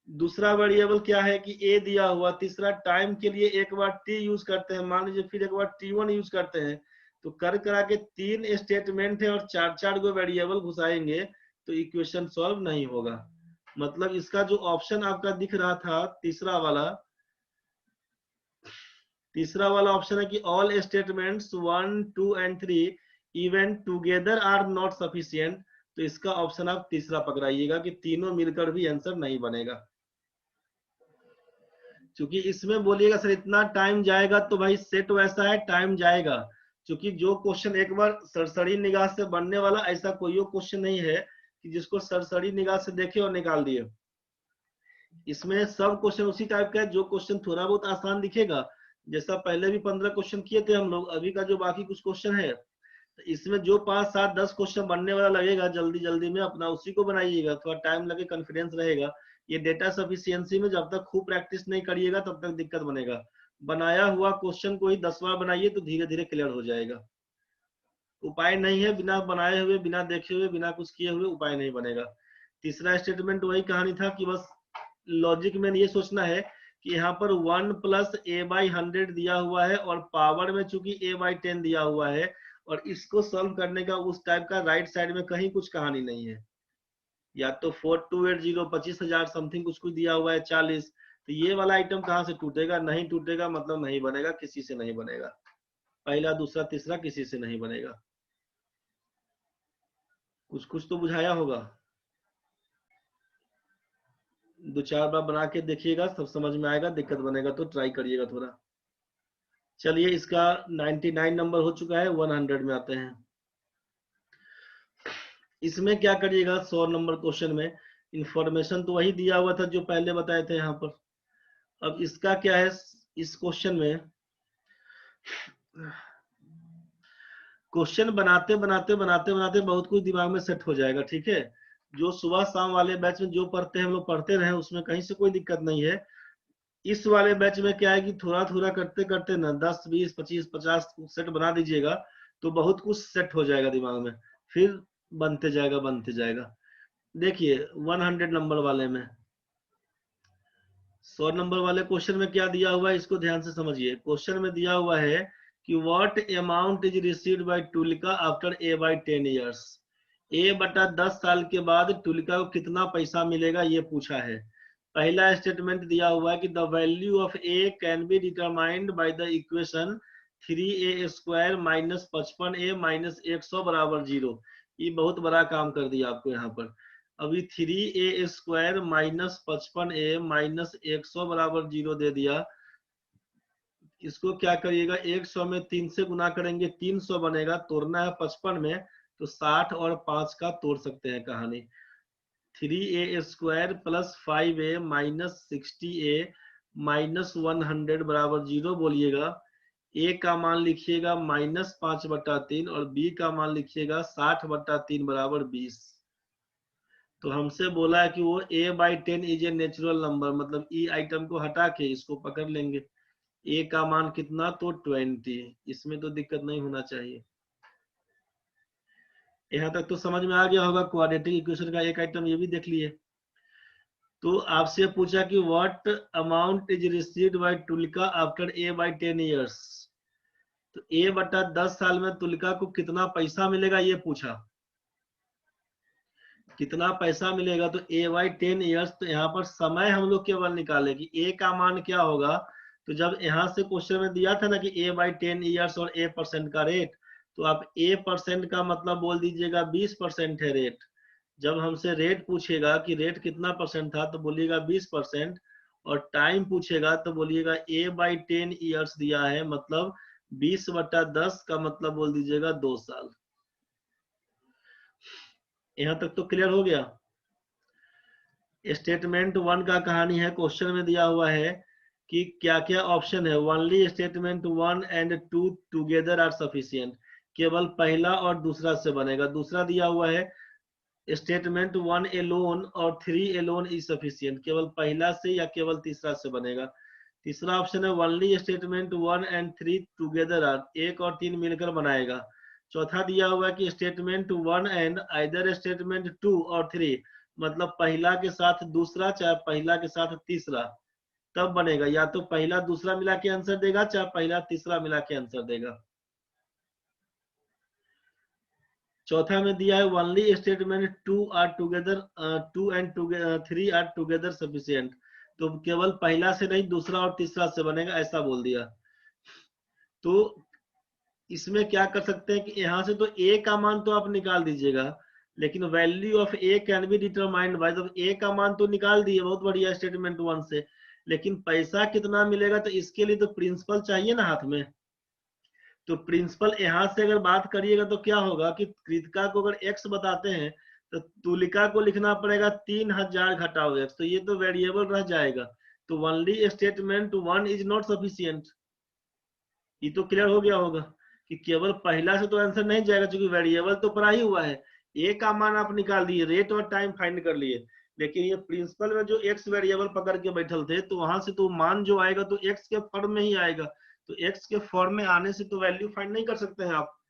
दूसरा वेरिएबल क्या है कि a दिया हुआ, तीसरा टाइम के लिए एक बार t यूज करते हैं, मान लीजिए फिर एक बार t1 यूज करते हैं। तो कर करा के 3 स्टेटमेंट है और 4 गो वेरिएबल घुसाएंगे तो इक्वेशन सॉल्व नहीं होगा। मतलब इसका जो ऑप्शन आपका दिख रहा था तीसरा वाला ऑप्शन है कि all statements 1, 2 and 3 even together are not sufficient, तो इसका ऑप्शन आप तीसरा पकड़ाइएगा कि तीनों मिलकर भी आंसर नहीं बनेगा। क्योंकि इसमें बोलिएगा सर इतना टाइम जाएगा, तो भाई सेट वैसा है, टाइम जाएगा। क्योंकि जो क्वेश्चन एक बार सरसरी निगाह से बनने वाला, ऐसा कोई क्वेश्चन नहीं है कि जिसको सरसरी निगाह से देखे और निकाल दिए। इसमें सब क्वेश्चन उसी टाइप का है, जो क्वेश्चन थोड़ा बहुत आसान दिखेगा, जैसा पहले भी 15 क्वेश्चन किए थे हम लोग, अभी का जो बाकी कुछ क्वेश्चन है, तो इसमें जो 5, 7, 10 क्वेश्चन बनने वाला लगेगा जल्दी जल्दी में, अपना उसी को बनाइएगा, थोड़ा टाइम लगे, कॉन्फिडेंस रहेगा। ये डेटा सफिशियंसी में जब तक खूब प्रैक्टिस नहीं करिएगा तब तक दिक्कत बनेगा। बनाया हुआ क्वेश्चन को ही 10 बार बनाइए तो धीरे धीरे क्लियर हो जाएगा। उपाय नहीं है, बिना बनाए हुए, बिना देखे हुए, बिना कुछ किए हुए उपाय नहीं बनेगा। तीसरा स्टेटमेंट वही कहानी था कि बस लॉजिक में ये सोचना है कि यहाँ पर 1 + a/100 दिया हुआ है और पावर में चूंकि a/10 दिया हुआ है, और इसको सॉल्व करने का उस टाइप का राइट साइड में कहीं कुछ कहानी नहीं है। या तो 4280 25,000 समथिंग कुछ दिया हुआ है 40, तो ये वाला आइटम कहाँ से टूटेगा, नहीं टूटेगा, मतलब नहीं बनेगा, किसी से नहीं बनेगा, पहला दूसरा तीसरा किसी से नहीं बनेगा। कुछ कुछ तो बुझाया होगा, 2-4 बार बना के देखिएगा, सब समझ में आएगा। दिक्कत बनेगा तो ट्राई करिएगा थोड़ा। चलिए, इसका 99 नंबर हो चुका है, 100 में आते हैं। इसमें क्या करिएगा, 100 नंबर क्वेश्चन में इंफॉर्मेशन तो वही दिया हुआ था जो पहले बताए थे यहाँ पर। अब इसका क्या है, इस क्वेश्चन में क्वेश्चन बनाते बनाते बनाते बनाते बहुत कुछ दिमाग में सेट हो जाएगा, ठीक है। जो सुबह शाम वाले बैच में जो पढ़ते हैं हम लोग पढ़ते रहे, उसमें कहीं से कोई दिक्कत नहीं है। इस वाले बैच में क्या है कि थोड़ा थोड़ा करते करते ना 10, 20, 25, 50 सेट बना दीजिएगा तो बहुत कुछ सेट हो जाएगा दिमाग में, फिर बनते जाएगा बनते जाएगा। देखिए 100 नंबर वाले में, 100 नंबर वाले क्वेश्चन में क्या दिया हुआ है, इसको ध्यान से समझिए। क्वेश्चन में दिया हुआ है कि what amount is received by Tulika after a/10 years. a/10 साल के बाद तुलिका को कितना पैसा मिलेगा ये पूछा है। पहला स्टेटमेंट दिया हुआ है कि the value of a can be determined by the equation 3a² - 55a - 100 = 0। ये बहुत बड़ा काम कर दिया आपको यहाँ पर। अभी 3a² माइनस 55a माइनस 100 बराबर 0 दे दिया। इसको क्या करिएगा, 100 में 3 से गुना करेंगे 300 बनेगा, तोड़ना है 55 में तो 60 और 5 का तोड़ सकते हैं कहानी। 3a² plus 5a minus 60a minus 100 बराबर 0 बोलिएगा। a का मान लिखिएगा -5/3 और b का मान लिखिएगा 60/3 बराबर 20। तो हमसे बोला है कि वो a/10 is a natural number, मतलब ई आइटम को हटा के इसको पकड़ लेंगे। a का मान कितना, तो 20। इसमें तो दिक्कत नहीं होना चाहिए। यहाँ तक तो समझ में आ गया होगा। क्वाड्रेटिक इक्वेशन का एक आइटम ये भी देख लिए। तो आपसे पूछा कि what amount is received by Tulika after a/10 years. तो a/10 साल में तुलिका को कितना पैसा मिलेगा ये पूछा। कितना पैसा मिलेगा, तो a/10 इयर्स। तो यहाँ पर समय हम लोग केवल निकाले कि a का मान क्या होगा। तो जब यहाँ से क्वेश्चन में दिया था ना कि a/10 इयर्स और a% का रेट, तो आप a% का मतलब बोल दीजिएगा 20% है रेट। जब हमसे रेट पूछेगा कि रेट कितना परसेंट था तो बोलिएगा 20%, और टाइम पूछेगा तो बोलिएगा a/10 इयर्स दिया है, मतलब 20/10 का मतलब बोल दीजिएगा 2 साल। यहाँ तक तो क्लियर हो गया। स्टेटमेंट 1 का कहानी है, क्वेश्चन में दिया हुआ है कि क्या क्या ऑप्शन है। Only statement 1 and 2 together are sufficient, केवल पहला और दूसरा से बनेगा। दूसरा दिया हुआ है स्टेटमेंट 1 एलोन और 3 एलोन इज सफिशिएंट, केवल पहला से या केवल तीसरा से बनेगा। तीसरा ऑप्शन है only statement 1 and 3 together are, 1 और 3 मिलकर बनाएगा। चौथा दिया हुआ है कि स्टेटमेंट 1 एंड आइदर स्टेटमेंट 2 और 3, मतलब पहला के साथ दूसरा चाहे पहला के साथ तीसरा, तब बनेगा। या तो पहला दूसरा मिला के आंसर देगा, चाहे पहला तीसरा मिला के आंसर देगा। चौथा में दिया है only statement 2 are together, 2 and 3 are together sufficient, तो केवल पहला से नहीं दूसरा और तीसरा से बनेगा, ऐसा बोल दिया। तो इसमें क्या कर सकते हैं कि यहाँ से तो a का मान तो आप निकाल दीजिएगा, लेकिन value of a can be determined by, तो a का मान तो निकाल दिए, बहुत बढ़िया स्टेटमेंट 1 से, लेकिन पैसा कितना मिलेगा, तो इसके लिए तो प्रिंसिपल चाहिए ना हाथ में। तो प्रिंसिपल यहाँ से अगर बात करिएगा तो क्या होगा कि कृतिका को अगर x बताते हैं तो तुलिका को लिखना पड़ेगा 3000 घटाओ x, तो ये तो वेरिएबल रह जाएगा। तो only statement 1 is not sufficient. ये तो क्लियर हो गया होगा कि केवल पहला से तो आंसर नहीं जाएगा, क्योंकि वेरिएबल तो पड़ा ही हुआ है। a का मान आप निकाल दिए, रेट और टाइम फाइंड कर लिए, लेकिन ये प्रिंसिपल में जो x वेरिएबल पकड़ के बैठल थे, तो वहां से तो मान जो आएगा तो x के फॉर्म में ही आएगा। तो x के फॉर्म में आने से तो वैल्यू फाइंड नहीं कर सकते हैं आप।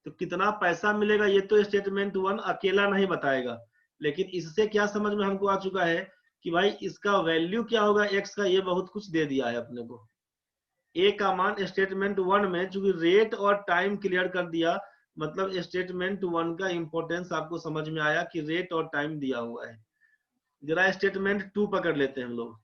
तो कितना पैसा मिलेगा ये तो स्टेटमेंट 1 अकेला नहीं बताएगा, लेकिन इससे क्या समझ में हमको आ चुका है कि भाई इसका वैल्यू क्या होगा x का, ये बहुत कुछ दे दिया है अपने को। a का मान स्टेटमेंट 1 में चूंकि रेट और टाइम क्लियर कर दिया, मतलब स्टेटमेंट 1 का इंपॉर्टेंस आपको समझ में आया कि रेट और टाइम दिया हुआ है। जरा स्टेटमेंट 2 पकड़ लेते हैं हम लोग।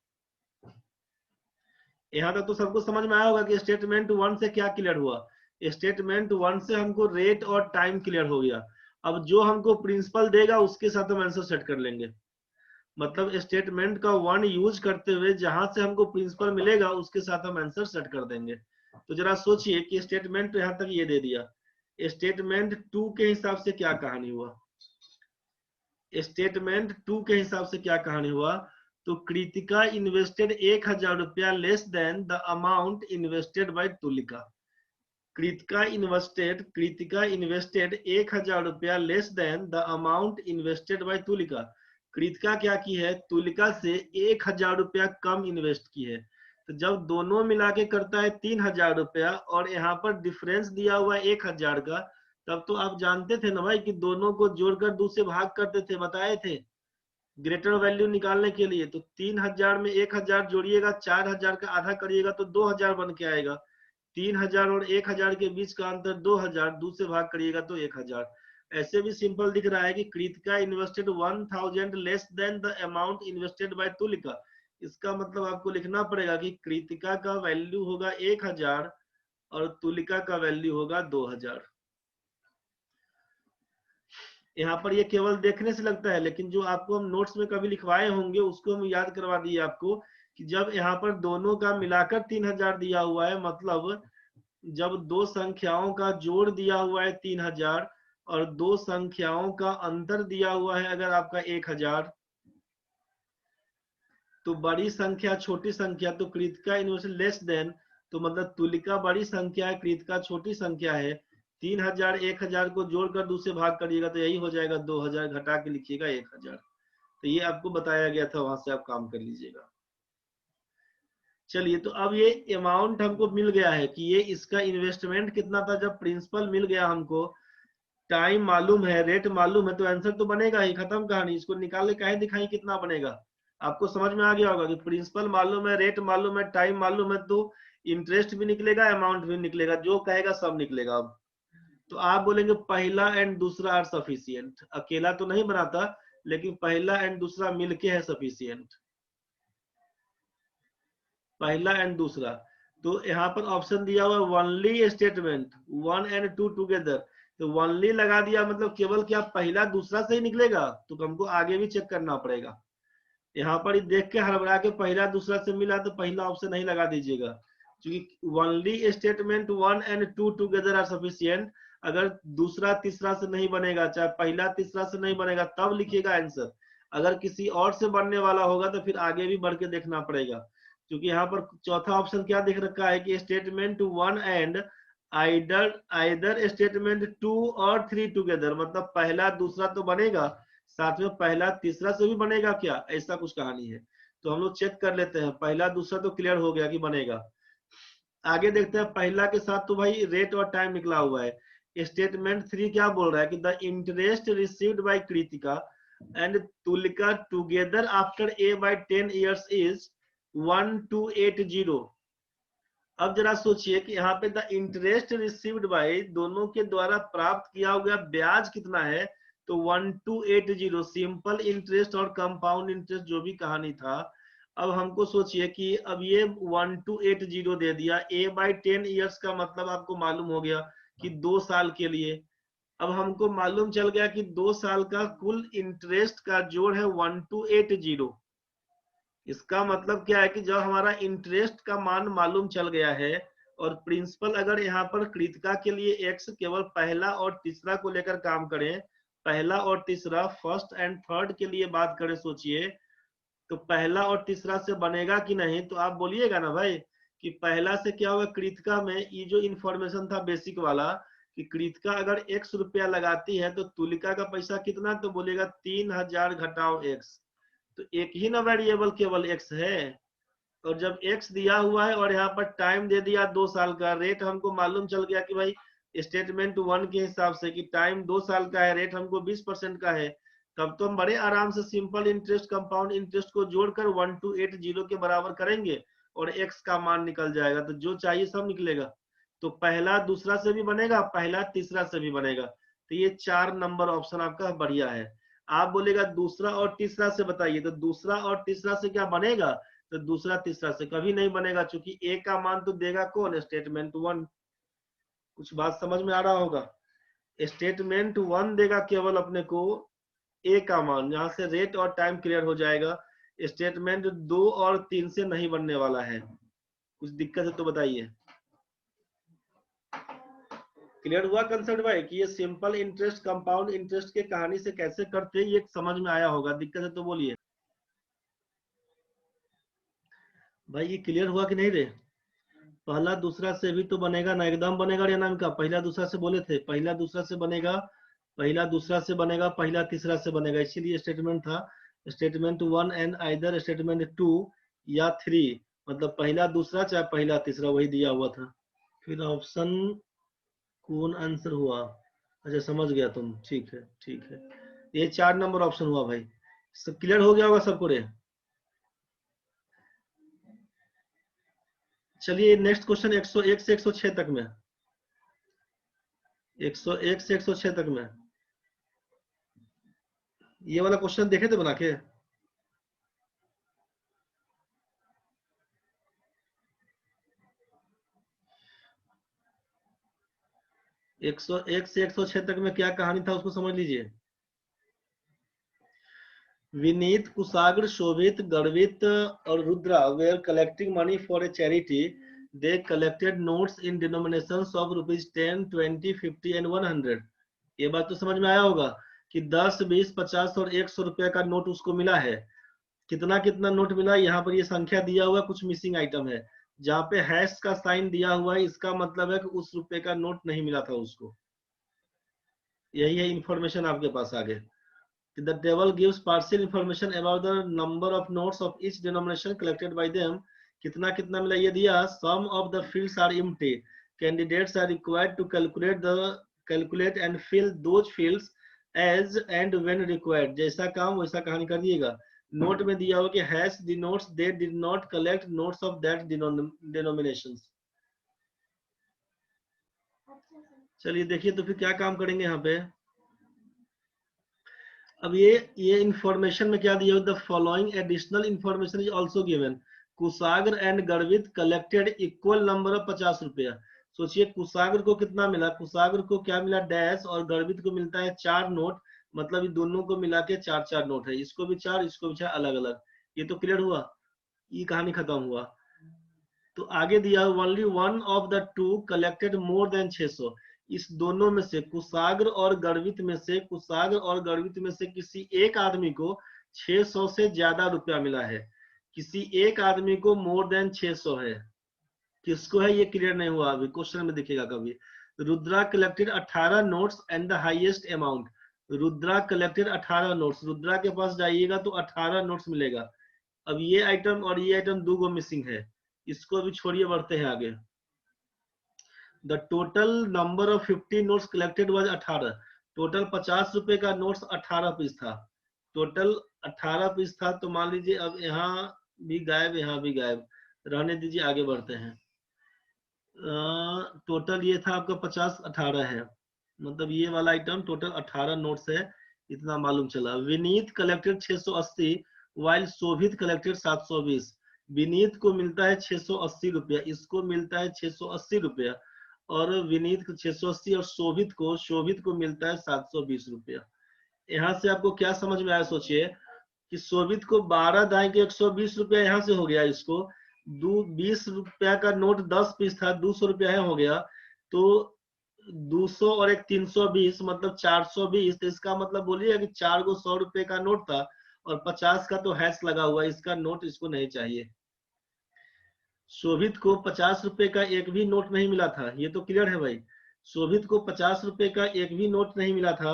यहाँ तक तो सबको समझ में आया होगा कि स्टेटमेंट 1 से क्या क्लियर हुआ। स्टेटमेंट 1 से हमको रेट और टाइम क्लियर हो गया। अब जो हमको प्रिंसिपल देगा उसके साथ हम आंसर सेट कर लेंगे, मतलब स्टेटमेंट का 1 यूज करते हुए जहां से हमको प्रिंसिपल मिलेगा उसके साथ हम आंसर सेट कर देंगे। तो जरा सोचिए कि स्टेटमेंट तो यहाँ तक ये दे दिया, स्टेटमेंट 2 के हिसाब से क्या कहानी हुआ। स्टेटमेंट 2 के हिसाब से क्या कहानी हुआ, तो कृतिका इन्वेस्टेड 1000 रुपया less than the amount invested bye Tulika. Kritika invested 1000 रुपया less than the amount invested bye Tulika. Kritika क्या की है, तुलिका से 1000 रुपया कम इन्वेस्ट की है। तो जब दोनों मिला के करता है 3000 रुपया और यहाँ पर डिफरेंस दिया हुआ है 1000 का, तब तो आप जानते थे ना भाई कि दोनों को जोड़कर 2 से भाग करते थे, बताए थे ग्रेटर वैल्यू निकालने के लिए। तो 3000 में 1000 जोड़िएगा, 4000 का आधा करिएगा तो 2000 बन के आएगा। 3000 और 1000 के बीच का अंतर 2000, 2 से भाग करिएगा तो 1000। ऐसे भी सिंपल दिख रहा है कि Kritika invested 1000 less than the amount invested bye Tulika. इसका मतलब आपको लिखना पड़ेगा कि कृतिका का वैल्यू होगा 1000 और तुलिका का वैल्यू होगा 2000। यहाँ पर ये केवल देखने से लगता है, लेकिन जो आपको हम नोट्स में कभी लिखवाए होंगे उसको हम याद करवा दिए आपको कि जब यहाँ पर दोनों का मिलाकर 3000 दिया हुआ है, मतलब जब दो संख्याओं का जोड़ दिया हुआ है 3000 और दो संख्याओं का अंतर दिया हुआ है अगर आपका 1000, तो बड़ी संख्या छोटी संख्या, तो कृतिका इनवर्स लेस देन, तो मतलब तुलिका बड़ी संख्या है, कृतिका छोटी संख्या है। 3000 1000 को जोड़कर दूसरे भाग करिएगा तो यही हो जाएगा 2000, घटा के लिखिएगा 1000। तो ये आपको बताया गया था, वहां से आप काम कर लीजिएगा। चलिए, तो अब ये अमाउंट हमको मिल गया है कि ये इसका इन्वेस्टमेंट कितना था। जब प्रिंसिपल मिल गया हमको, टाइम मालूम है, रेट मालूम है, तो आंसर तो बनेगा ही, खत्म कहानी। इसको निकाल के काहे दिखाई कितना बनेगा। आपको समझ में आ गया होगा कि प्रिंसिपल मालूम है, रेट मालूम है, टाइम मालूम है, तो इंटरेस्ट भी निकलेगा, अमाउंट भी निकलेगा, जो कहेगा सब निकलेगा। अब तो आप बोलेंगे पहला एंड दूसरा आर सफिशियंट, अकेला तो नहीं बनाता, लेकिन पहला एंड दूसरा मिलके है सफिशियंट, पहला एंड दूसरा। तो यहाँ पर ऑप्शन दिया हुआ वनली स्टेटमेंट, 1 एंड 2 टुगेदर, तो वनली लगा दिया, मतलब केवल क्या पहला दूसरा से ही निकलेगा, तो हमको आगे भी चेक करना पड़ेगा। यहाँ पर देख के हड़बड़ा के पहला दूसरा से मिला तो पहला ऑप्शन नहीं लगा दीजिएगा, क्योंकि only statement 1 and 2 together are sufficient. अगर दूसरा तीसरा से नहीं बनेगा, चाहे पहला तीसरा से नहीं बनेगा, तब लिखिएगा आंसर। अगर किसी और से बनने वाला होगा तो फिर आगे भी बढ़ के देखना पड़ेगा, क्योंकि यहाँ पर चौथा ऑप्शन क्या दिख रखा है कि statement 1 and either either statement 2 और 3 टुगेदर, मतलब पहला दूसरा तो बनेगा, साथ में पहला तीसरा से भी बनेगा क्या, ऐसा कुछ कहानी है। तो हम लोग चेक कर लेते हैं, पहला दूसरा तो क्लियर हो गया कि बनेगा। आगे देखते हैं, पहला के साथ तो भाई रेट और टाइम निकला हुआ है। स्टेटमेंट 3 क्या बोल रहा है कि the interest received by Kritika and Tulika together after a by 10 years is 1280। अब जरा सोचिए कि यहाँ पे द इंटरेस्ट रिसीव्ड बाय, दोनों के द्वारा प्राप्त किया हुआ ब्याज कितना है, तो 1280। सिंपल इंटरेस्ट और कंपाउंड इंटरेस्ट जो भी कहानी था। अब हमको सोचिए कि अब ये 1280 दे दिया, ए बाय 10 years का मतलब आपको मालूम हो गया कि 2 साल के लिए। अब हमको मालूम चल गया कि 2 साल का कुल इंटरेस्ट का जोड़ है 1280। इसका मतलब क्या है कि जब हमारा इंटरेस्ट का मान मालूम चल गया है, और प्रिंसिपल अगर यहाँ पर कृतिका के लिए एक्स केवल पहला और तीसरा को लेकर काम करें, पहला और तीसरा फर्स्ट एंड थर्ड के लिए बात करें, सोचिए तो पहला और तीसरा से बनेगा कि नहीं, तो आप बोलिएगा ना भाई कि पहला से क्या होगा। कृतिका में ये जो इंफॉर्मेशन था बेसिक वाला कि कृतिका अगर ₹1 लगाती है तो तुलिका का पैसा कितना, तो बोलेगा 3000 घटाओ x। तो एक ही ना वेरिएबल केवल x है, और जब x दिया हुआ है और यहाँ पर टाइम दे दिया 2 साल का, रेट हमको मालूम चल गया कि भाई स्टेटमेंट 1 के हिसाब से कि टाइम 2 साल का है, रेट हमको 20% का है, तब तो हम बड़े आराम से सिंपल इंटरेस्ट कंपाउंड इंटरेस्ट को जोड़कर 1280 के बराबर करेंगे और x का मान निकल जाएगा, तो जो चाहिए सब निकलेगा। तो पहला दूसरा से भी बनेगा, पहला तीसरा से भी बनेगा, तो ये 4 नंबर ऑप्शन आपका बढ़िया है। आप बोलेगा दूसरा और तीसरा से बताइए, तो दूसरा और तीसरा से क्या बनेगा, तो दूसरा तीसरा से कभी नहीं बनेगा, क्योंकि ए का मान तो देगा कौन, स्टेटमेंट 1। कुछ बात समझ में आ रहा होगा। स्टेटमेंट 1 देगा केवल अपने को ए का मान, यहाँ से रेट और टाइम क्लियर हो जाएगा। स्टेटमेंट 2 और 3 से नहीं बनने वाला है। कुछ दिक्कत है तो बताइए। क्लियर हुआ कंसेप्ट भाई कि ये सिंपल इंटरेस्ट कंपाउंड इंटरेस्ट के कहानी से कैसे करते हैं, ये समझ में आया होगा। दिक्कत है तो बोलिए भाई, ये क्लियर हुआ कि नहीं रे। पहला दूसरा से भी तो बनेगा ना, एकदम बनेगा रे नाम का। पहला दूसरा से बोले थे, पहला दूसरा से बनेगा, पहला दूसरा से बनेगा, पहला तीसरा से बनेगा, इसीलिए स्टेटमेंट था स्टेटमेंट 1 एंड आइदर स्टेटमेंट 2 या 3, मतलब पहला दूसरा चाहे पहला तीसरा, वही दिया हुआ था। फिर ऑप्शन कौन आंसर हुआ, अच्छा समझ गया तुम, ठीक है ठीक है। ये 4 नंबर ऑप्शन हुआ भाई। सब क्लियर हो गया होगा सबको रे। चलिए नेक्स्ट क्वेश्चन 101 से 106 तक में, 101 से 106 तक में ये वाला क्वेश्चन देखे थे बना के। 101 से 106 तक में क्या कहानी था उसको समझ लीजिए। विनीत, कुशाग्र, शोभित, गर्वित और Rudra were collecting money for a charity. They collected notes in denominations of rupees 10, 20, 50 and 100. ये बात तो समझ में आया होगा कि 10, 20, 50 और 100 रुपए का नोट उसको मिला है। कितना कितना नोट मिला, यहाँ पर ये संख्या दिया हुआ, कुछ मिसिंग आइटम है। जहाँ पे हैश का साइन दिया हुआ है, इसका मतलब है कि उस रुपए का नोट नहीं मिला था उसको। यही है इंफॉर्मेशन आपके पास आगे। The table gives partial information about the number of notes of each denomination collected by them. कितना कितना मिला ये दिया। Some of the fields are empty. Candidates are required to calculate and fill those fields as and when required. जैसा काम वैसा कहानी कर दिएगा। नोट में दिया हो कि hash denotes they did not collect notes of that denominations. चलिए देखिए तो फिर क्या काम करेंगे यहाँ पे। अब ये इंफॉर्मेशन में क्या दिया, the following additional information is also given. Kushagra and गर्वित कलेक्टेड इक्वल नंबर ऑफ 50 रुपया। सोचिए कुशाग्र को कितना मिला, कुशाग्र को क्या मिला डैश, और गर्वित को मिलता है 4 नोट, मतलब ये दोनों को मिला के 4 नोट है। इसको भी 4, इसको भी 4, अलग अलग। ये तो क्लियर हुआ, ये कहानी खत्म हुआ। तो आगे दिया only one of the to collected more then 600। इस दोनों में से कुशाग्र और गर्वित में से, कुशाग्र और गर्वित में से किसी एक आदमी को 600 से ज्यादा रुपया मिला है। किसी एक आदमी को मोर देन 600 है, किसको है ये क्लियर नहीं हुआ अभी, क्वेश्चन में दिखेगा कभी। Rudra collected 18 notes and the highest amount. Rudra collected 18 notes, Rudra के पास जाइएगा तो 18 नोट्स मिलेगा। अब ये आइटम और ये आइटम दो गो मिसिंग है, इसको भी छोड़िए, बढ़ते हैं आगे। The total number of 50 notes collected was 18। Total 50 रुपए का नोट्स 18 पीस था, टोटल 18 पीस था। तो मान लीजिए अब यहाँ भी गायब, यहाँ भी गायब, रहने दीजिए, आगे बढ़ते हैं। टोटल ये था आपका 50, 18 है, मतलब ये वाला आइटम टोटल 18 नोट्स है, इतना मालूम चला। विनीत कलेक्टेड 680 वाइल शोभित कलेक्टेड 720। विनीत को मिलता है 680 रुपया, इसको मिलता है 680 रुपया, और विनीत को 680 और शोभित को मिलता है 720 रुपया। यहाँ से आपको क्या समझ में आया, सोचिए कि शोभित को 12 दाएं के 120 रुपया यहाँ से हो गया, इसको 20 रुपया का नोट 10 पीस था, 200 रुपया है हो गया, तो 200 और एक 320 मतलब 420। तो इसका मतलब बोलिए कि 4 गो 100 रुपए का नोट था, और 50 का तो हैश लगा हुआ, इसका नोट इसको नहीं चाहिए। शोभित को 50 रुपए का एक भी नोट नहीं मिला था, ये तो क्लियर है भाई। शोभित को 50 रुपए का एक भी नोट नहीं मिला था,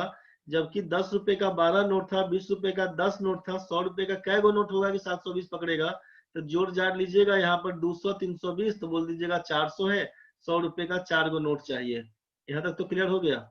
जबकि 10 रुपए का 12 नोट था, 20 रुपए का 10 नोट था, 100 रुपए का कै गो नोट होगा कि 720 पकड़ेगा। तो जोड़ जाड़ लीजिएगा, यहाँ पर 200, 320, तो बोल दीजिएगा 400 है। 100 रुपए का 4 गो नोट चाहिए। यहाँ तक तो क्लियर हो गया।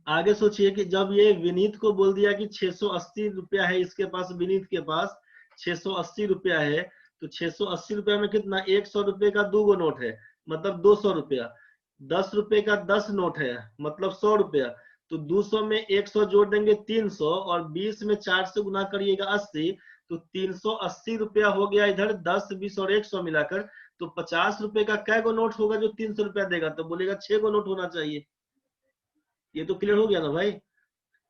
आगे सोचिए कि जब ये विनीत को बोल दिया कि 680 रुपया है इसके पास, विनीत के पास 680 रुपया है, तो 680 रुपया में कितना, 100 रुपए का 2 गो नोट है, मतलब 200 रुपया। 10 रुपए का 10 नोट है, मतलब 100 रुपया। तो 200 में 100 जोड़ देंगे 300, और 20 में 4 से गुना करिएगा 80, तो 380 रुपया हो गया इधर। 10, 20 और 100 मिलाकर तो 50 रुपए का कै गो नोट होगा जो 300 रुपया देगा, तो बोलेगा 6 गो नोट होना चाहिए। ये तो क्लियर हो गया ना भाई।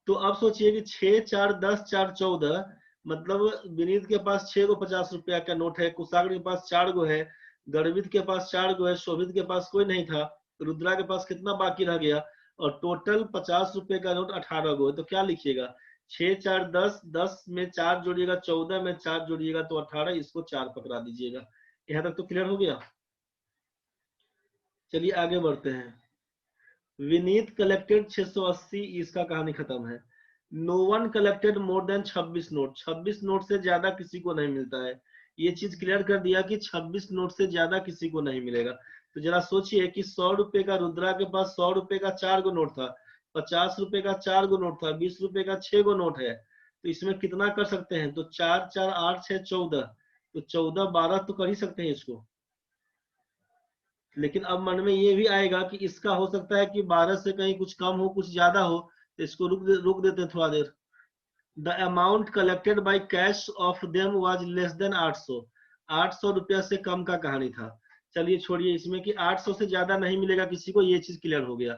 तो अब सोचिए कि 6, 4, 10, 4, 14, मतलब विनीत के पास 6 गो 50 रुपया का नोट है, कुशाग्र के पास 4 गो है, गर्वित के पास 4 गो है, शोभित के पास कोई नहीं था, रुद्रा के पास कितना बाकी रह गया, और टोटल 50 रुपए का नोट 18 गो है। तो क्या लिखिएगा, 6, 4, 10, 10 में 4 जोड़िएगा 14 में 4 जोड़िएगा तो 18, इसको 4 पकड़ा दीजिएगा। यहाँ तक तो क्लियर हो गया। चलिए आगे बढ़ते हैं। विनीत कलेक्टेड 680, इसका कहानी खत्म है। No one collected more than 26 note. 26 note से ज्यादा किसी को नहीं मिलता है। ये चीज क्लियर कर दिया कि 26 नोट से ज्यादा किसी को नहीं मिलेगा। तो जरा सोचिए कि 100 रुपए का रुद्रा के पास 100 रुपए का 4 गो नोट था, 50 रुपए का 4 गो नोट था, 20 रुपए का 6 गो नोट है। तो इसमें कितना कर सकते हैं, तो 4, 4, 8, 6, 14, तो 14, 12 तो कर ही सकते हैं इसको। लेकिन अब मन में ये भी आएगा कि इसका हो सकता है कि 12 से कहीं कुछ कम हो, कुछ ज्यादा हो, तो इसको रुक देते हैं थोड़ा देर। The amount collected by cash of them was less than 800। 800 रुपया से कम का कहानी था। चलिए छोड़िए इसमें कि 800 से ज्यादा नहीं मिलेगा किसी को, ये चीज क्लियर हो गया।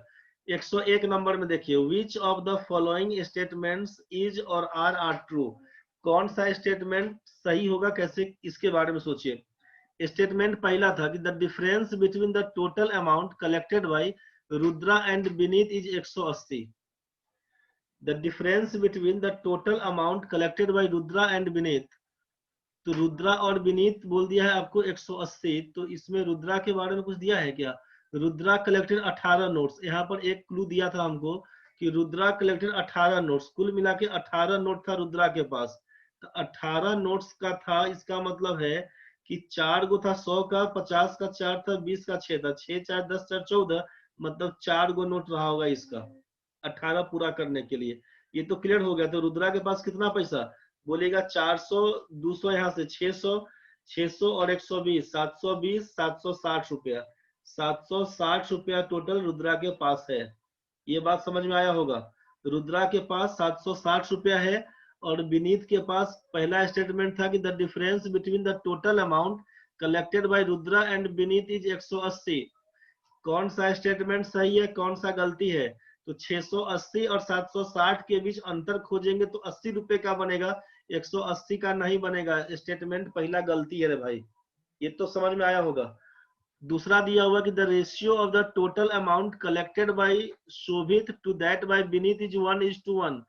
101 नंबर में देखिए, which of the following statements is और आर ट्रू। कौन सा स्टेटमेंट सही होगा, कैसे, इसके बारे में सोचिए। स्टेटमेंट पहला था कि the difference between the total amount collected bye Rudra and Vineet is 180। The difference between the total amount collected bye Rudra and Vineet, तो रुद्रा और विनीत बोल दिया है आपको 180, तो इसमें रुद्रा के बारे में कुछ दिया है क्या? रुद्रा कलेक्टेड 18 नोट्स, यहाँ पर एक क्लू दिया था हमको कि रुद्रा कलेक्टेड 18 नोट्स, कुल मिला के 18 नोट था रुद्रा के पास। तो 18 नोट्स का था, इसका मतलब है कि 4 गो था 100 का, 50 का 4 था, 20 का 6 था, 6 4 10 4 14, मतलब 4 गो नोट रहा होगा इसका 18 पूरा करने के लिए। ये तो क्लियर हो गया। तो रुद्रा के पास कितना पैसा बोलेगा? 400, 200 यहाँ से 600, 600 और 120, 720, 760 रुपया, 760 रुपया टोटल रुद्रा के पास है। ये बात समझ में आया होगा। रुद्रा के पास 760 रुपया है और विनीत के पास पहला स्टेटमेंट था कि the difference between the total amount collected bye Rudra and Vineet is 180। कौन सा स्टेटमेंट सही है, कौन सा गलती है? तो 680 और 760 के बीच अंतर खोजेंगे तो 80 रुपए का बनेगा, 180 का नहीं बनेगा। स्टेटमेंट पहला गलती है रे भाई, ये तो समझ में आया होगा। दूसरा दिया हुआ कि the ratio of the total amount collected by Shobhit to that by Vinit is 1:1।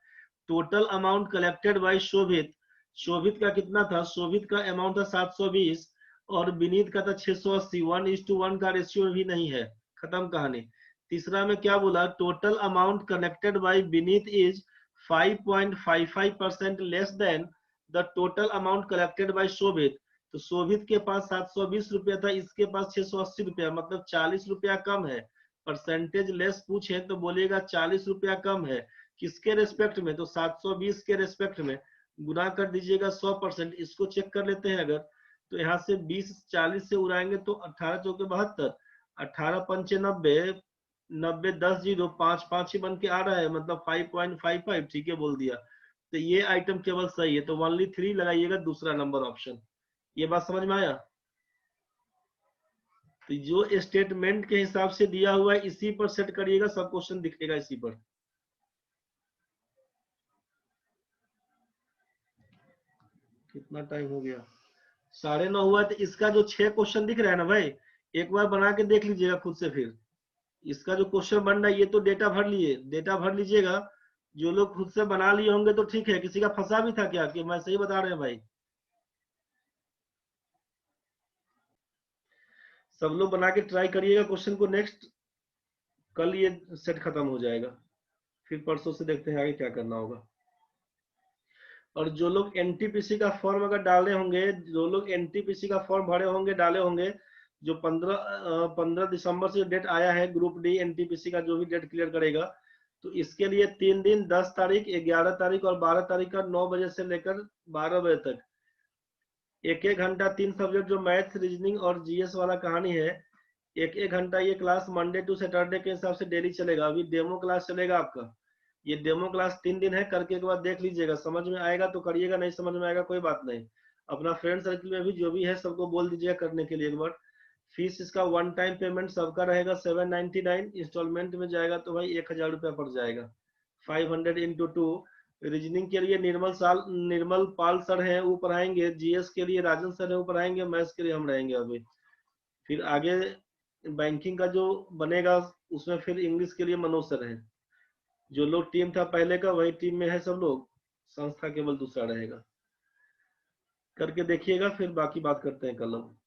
Total amount collected by Shobhit, Shobhit का कितना था? शोभित का अमाउंट था 720 और विनीत का था 680, 1:1 का रेशियो भी नहीं है, खत्म कहानी। तीसरा में क्या बोला? Total amount collected by Vinit is 5.55% less than the total amount collected by Shobhit. तो शोभित के पास 720 रुपया था, इसके पास 680 रुपया, मतलब 40 रुपया कम है। परसेंटेज लेस पूछे तो बोलेगा 40 रुपया कम है, किसके रेस्पेक्ट में? तो 720 के रेस्पेक्ट में। गुना कर दीजिएगा 100%, इसको चेक कर लेते हैं अगर, तो यहाँ से 20 40 से उड़ाएंगे तो 18 चौके 72, 18 पंचे 90, 90 10 0 5 5 ही बन के आ रहा है, मतलब 5.55। ठीक है, बोल दिया। तो ये आइटम केवल सही है, तो ओनली 3 लगाइएगा, दूसरा नंबर ऑप्शन। ये बात समझ में आया? तो जो स्टेटमेंट के हिसाब से दिया हुआ है इसी पर सेट करिएगा, सब क्वेश्चन दिखेगा इसी पर। कितना टाइम हो गया? 9:30 हुआ। तो इसका जो 6 क्वेश्चन दिख रहा है ना भाई, एक बार बना के देख लीजिएगा खुद से। फिर इसका जो क्वेश्चन बन रहा है ये तो डेटा भर लिए, डेटा भर लीजिएगा। जो लोग खुद से बना लिए होंगे तो ठीक है, किसी का फंसा भी था क्या कि मैं सही बता रहे हैं भाई? सब लोग बना के ट्राई करिएगा क्वेश्चन को। नेक्स्ट कल ये सेट खत्म हो जाएगा, फिर परसों से देखते हैं आगे क्या करना होगा। और जो लोग एनटीपीसी का फॉर्म अगर डाले होंगे, जो लोग एनटीपीसी का फॉर्म भरे होंगे, डाले होंगे, जो 15 दिसंबर से डेट आया है ग्रुप डी एनटीपीसी का, जो भी डेट क्लियर करेगा, तो इसके लिए 3 दिन 10 तारीख, 11 तारीख और 12 तारीख का 9 बजे से लेकर 12 बजे तक एक एक घंटा 3 सब्जेक्ट, जो मैथ, रीजनिंग और जीएस वाला कहानी है, एक एक घंटा ये क्लास मंडे टू सैटरडे के हिसाब से डेली चलेगा। अभी डेमो क्लास चलेगा आपका, ये डेमो क्लास 3 दिन है, करके के बाद देख लीजिएगा, समझ में आएगा तो करिएगा, नहीं समझ में आएगा कोई बात नहीं। अपना फ्रेंड सर्कल में भी जो भी है सबको बोल दीजिएगा करने के लिए एक बार। फीस इसका वन टाइम पेमेंट सबका रहेगा 799, इंस्टॉलमेंट में जाएगा तो भाई 1000 रुपया पड़ जाएगा, 500 इंटू 2। रीजनिंग के लिए निर्मल पाल सर है, वो पढ़ाएंगे। जीएस के लिए राजन सर है, वो पढ़ाएंगे। मैथ्स के लिए हम रहेंगे अभी। फिर आगे बैंकिंग का जो बनेगा उसमें फिर इंग्लिश के लिए मनोज सर है। जो लोग टीम था पहले का वही टीम में है सब लोग, संस्था केवल दूसरा रहेगा। करके देखिएगा, फिर बाकी बात करते हैं कल हम।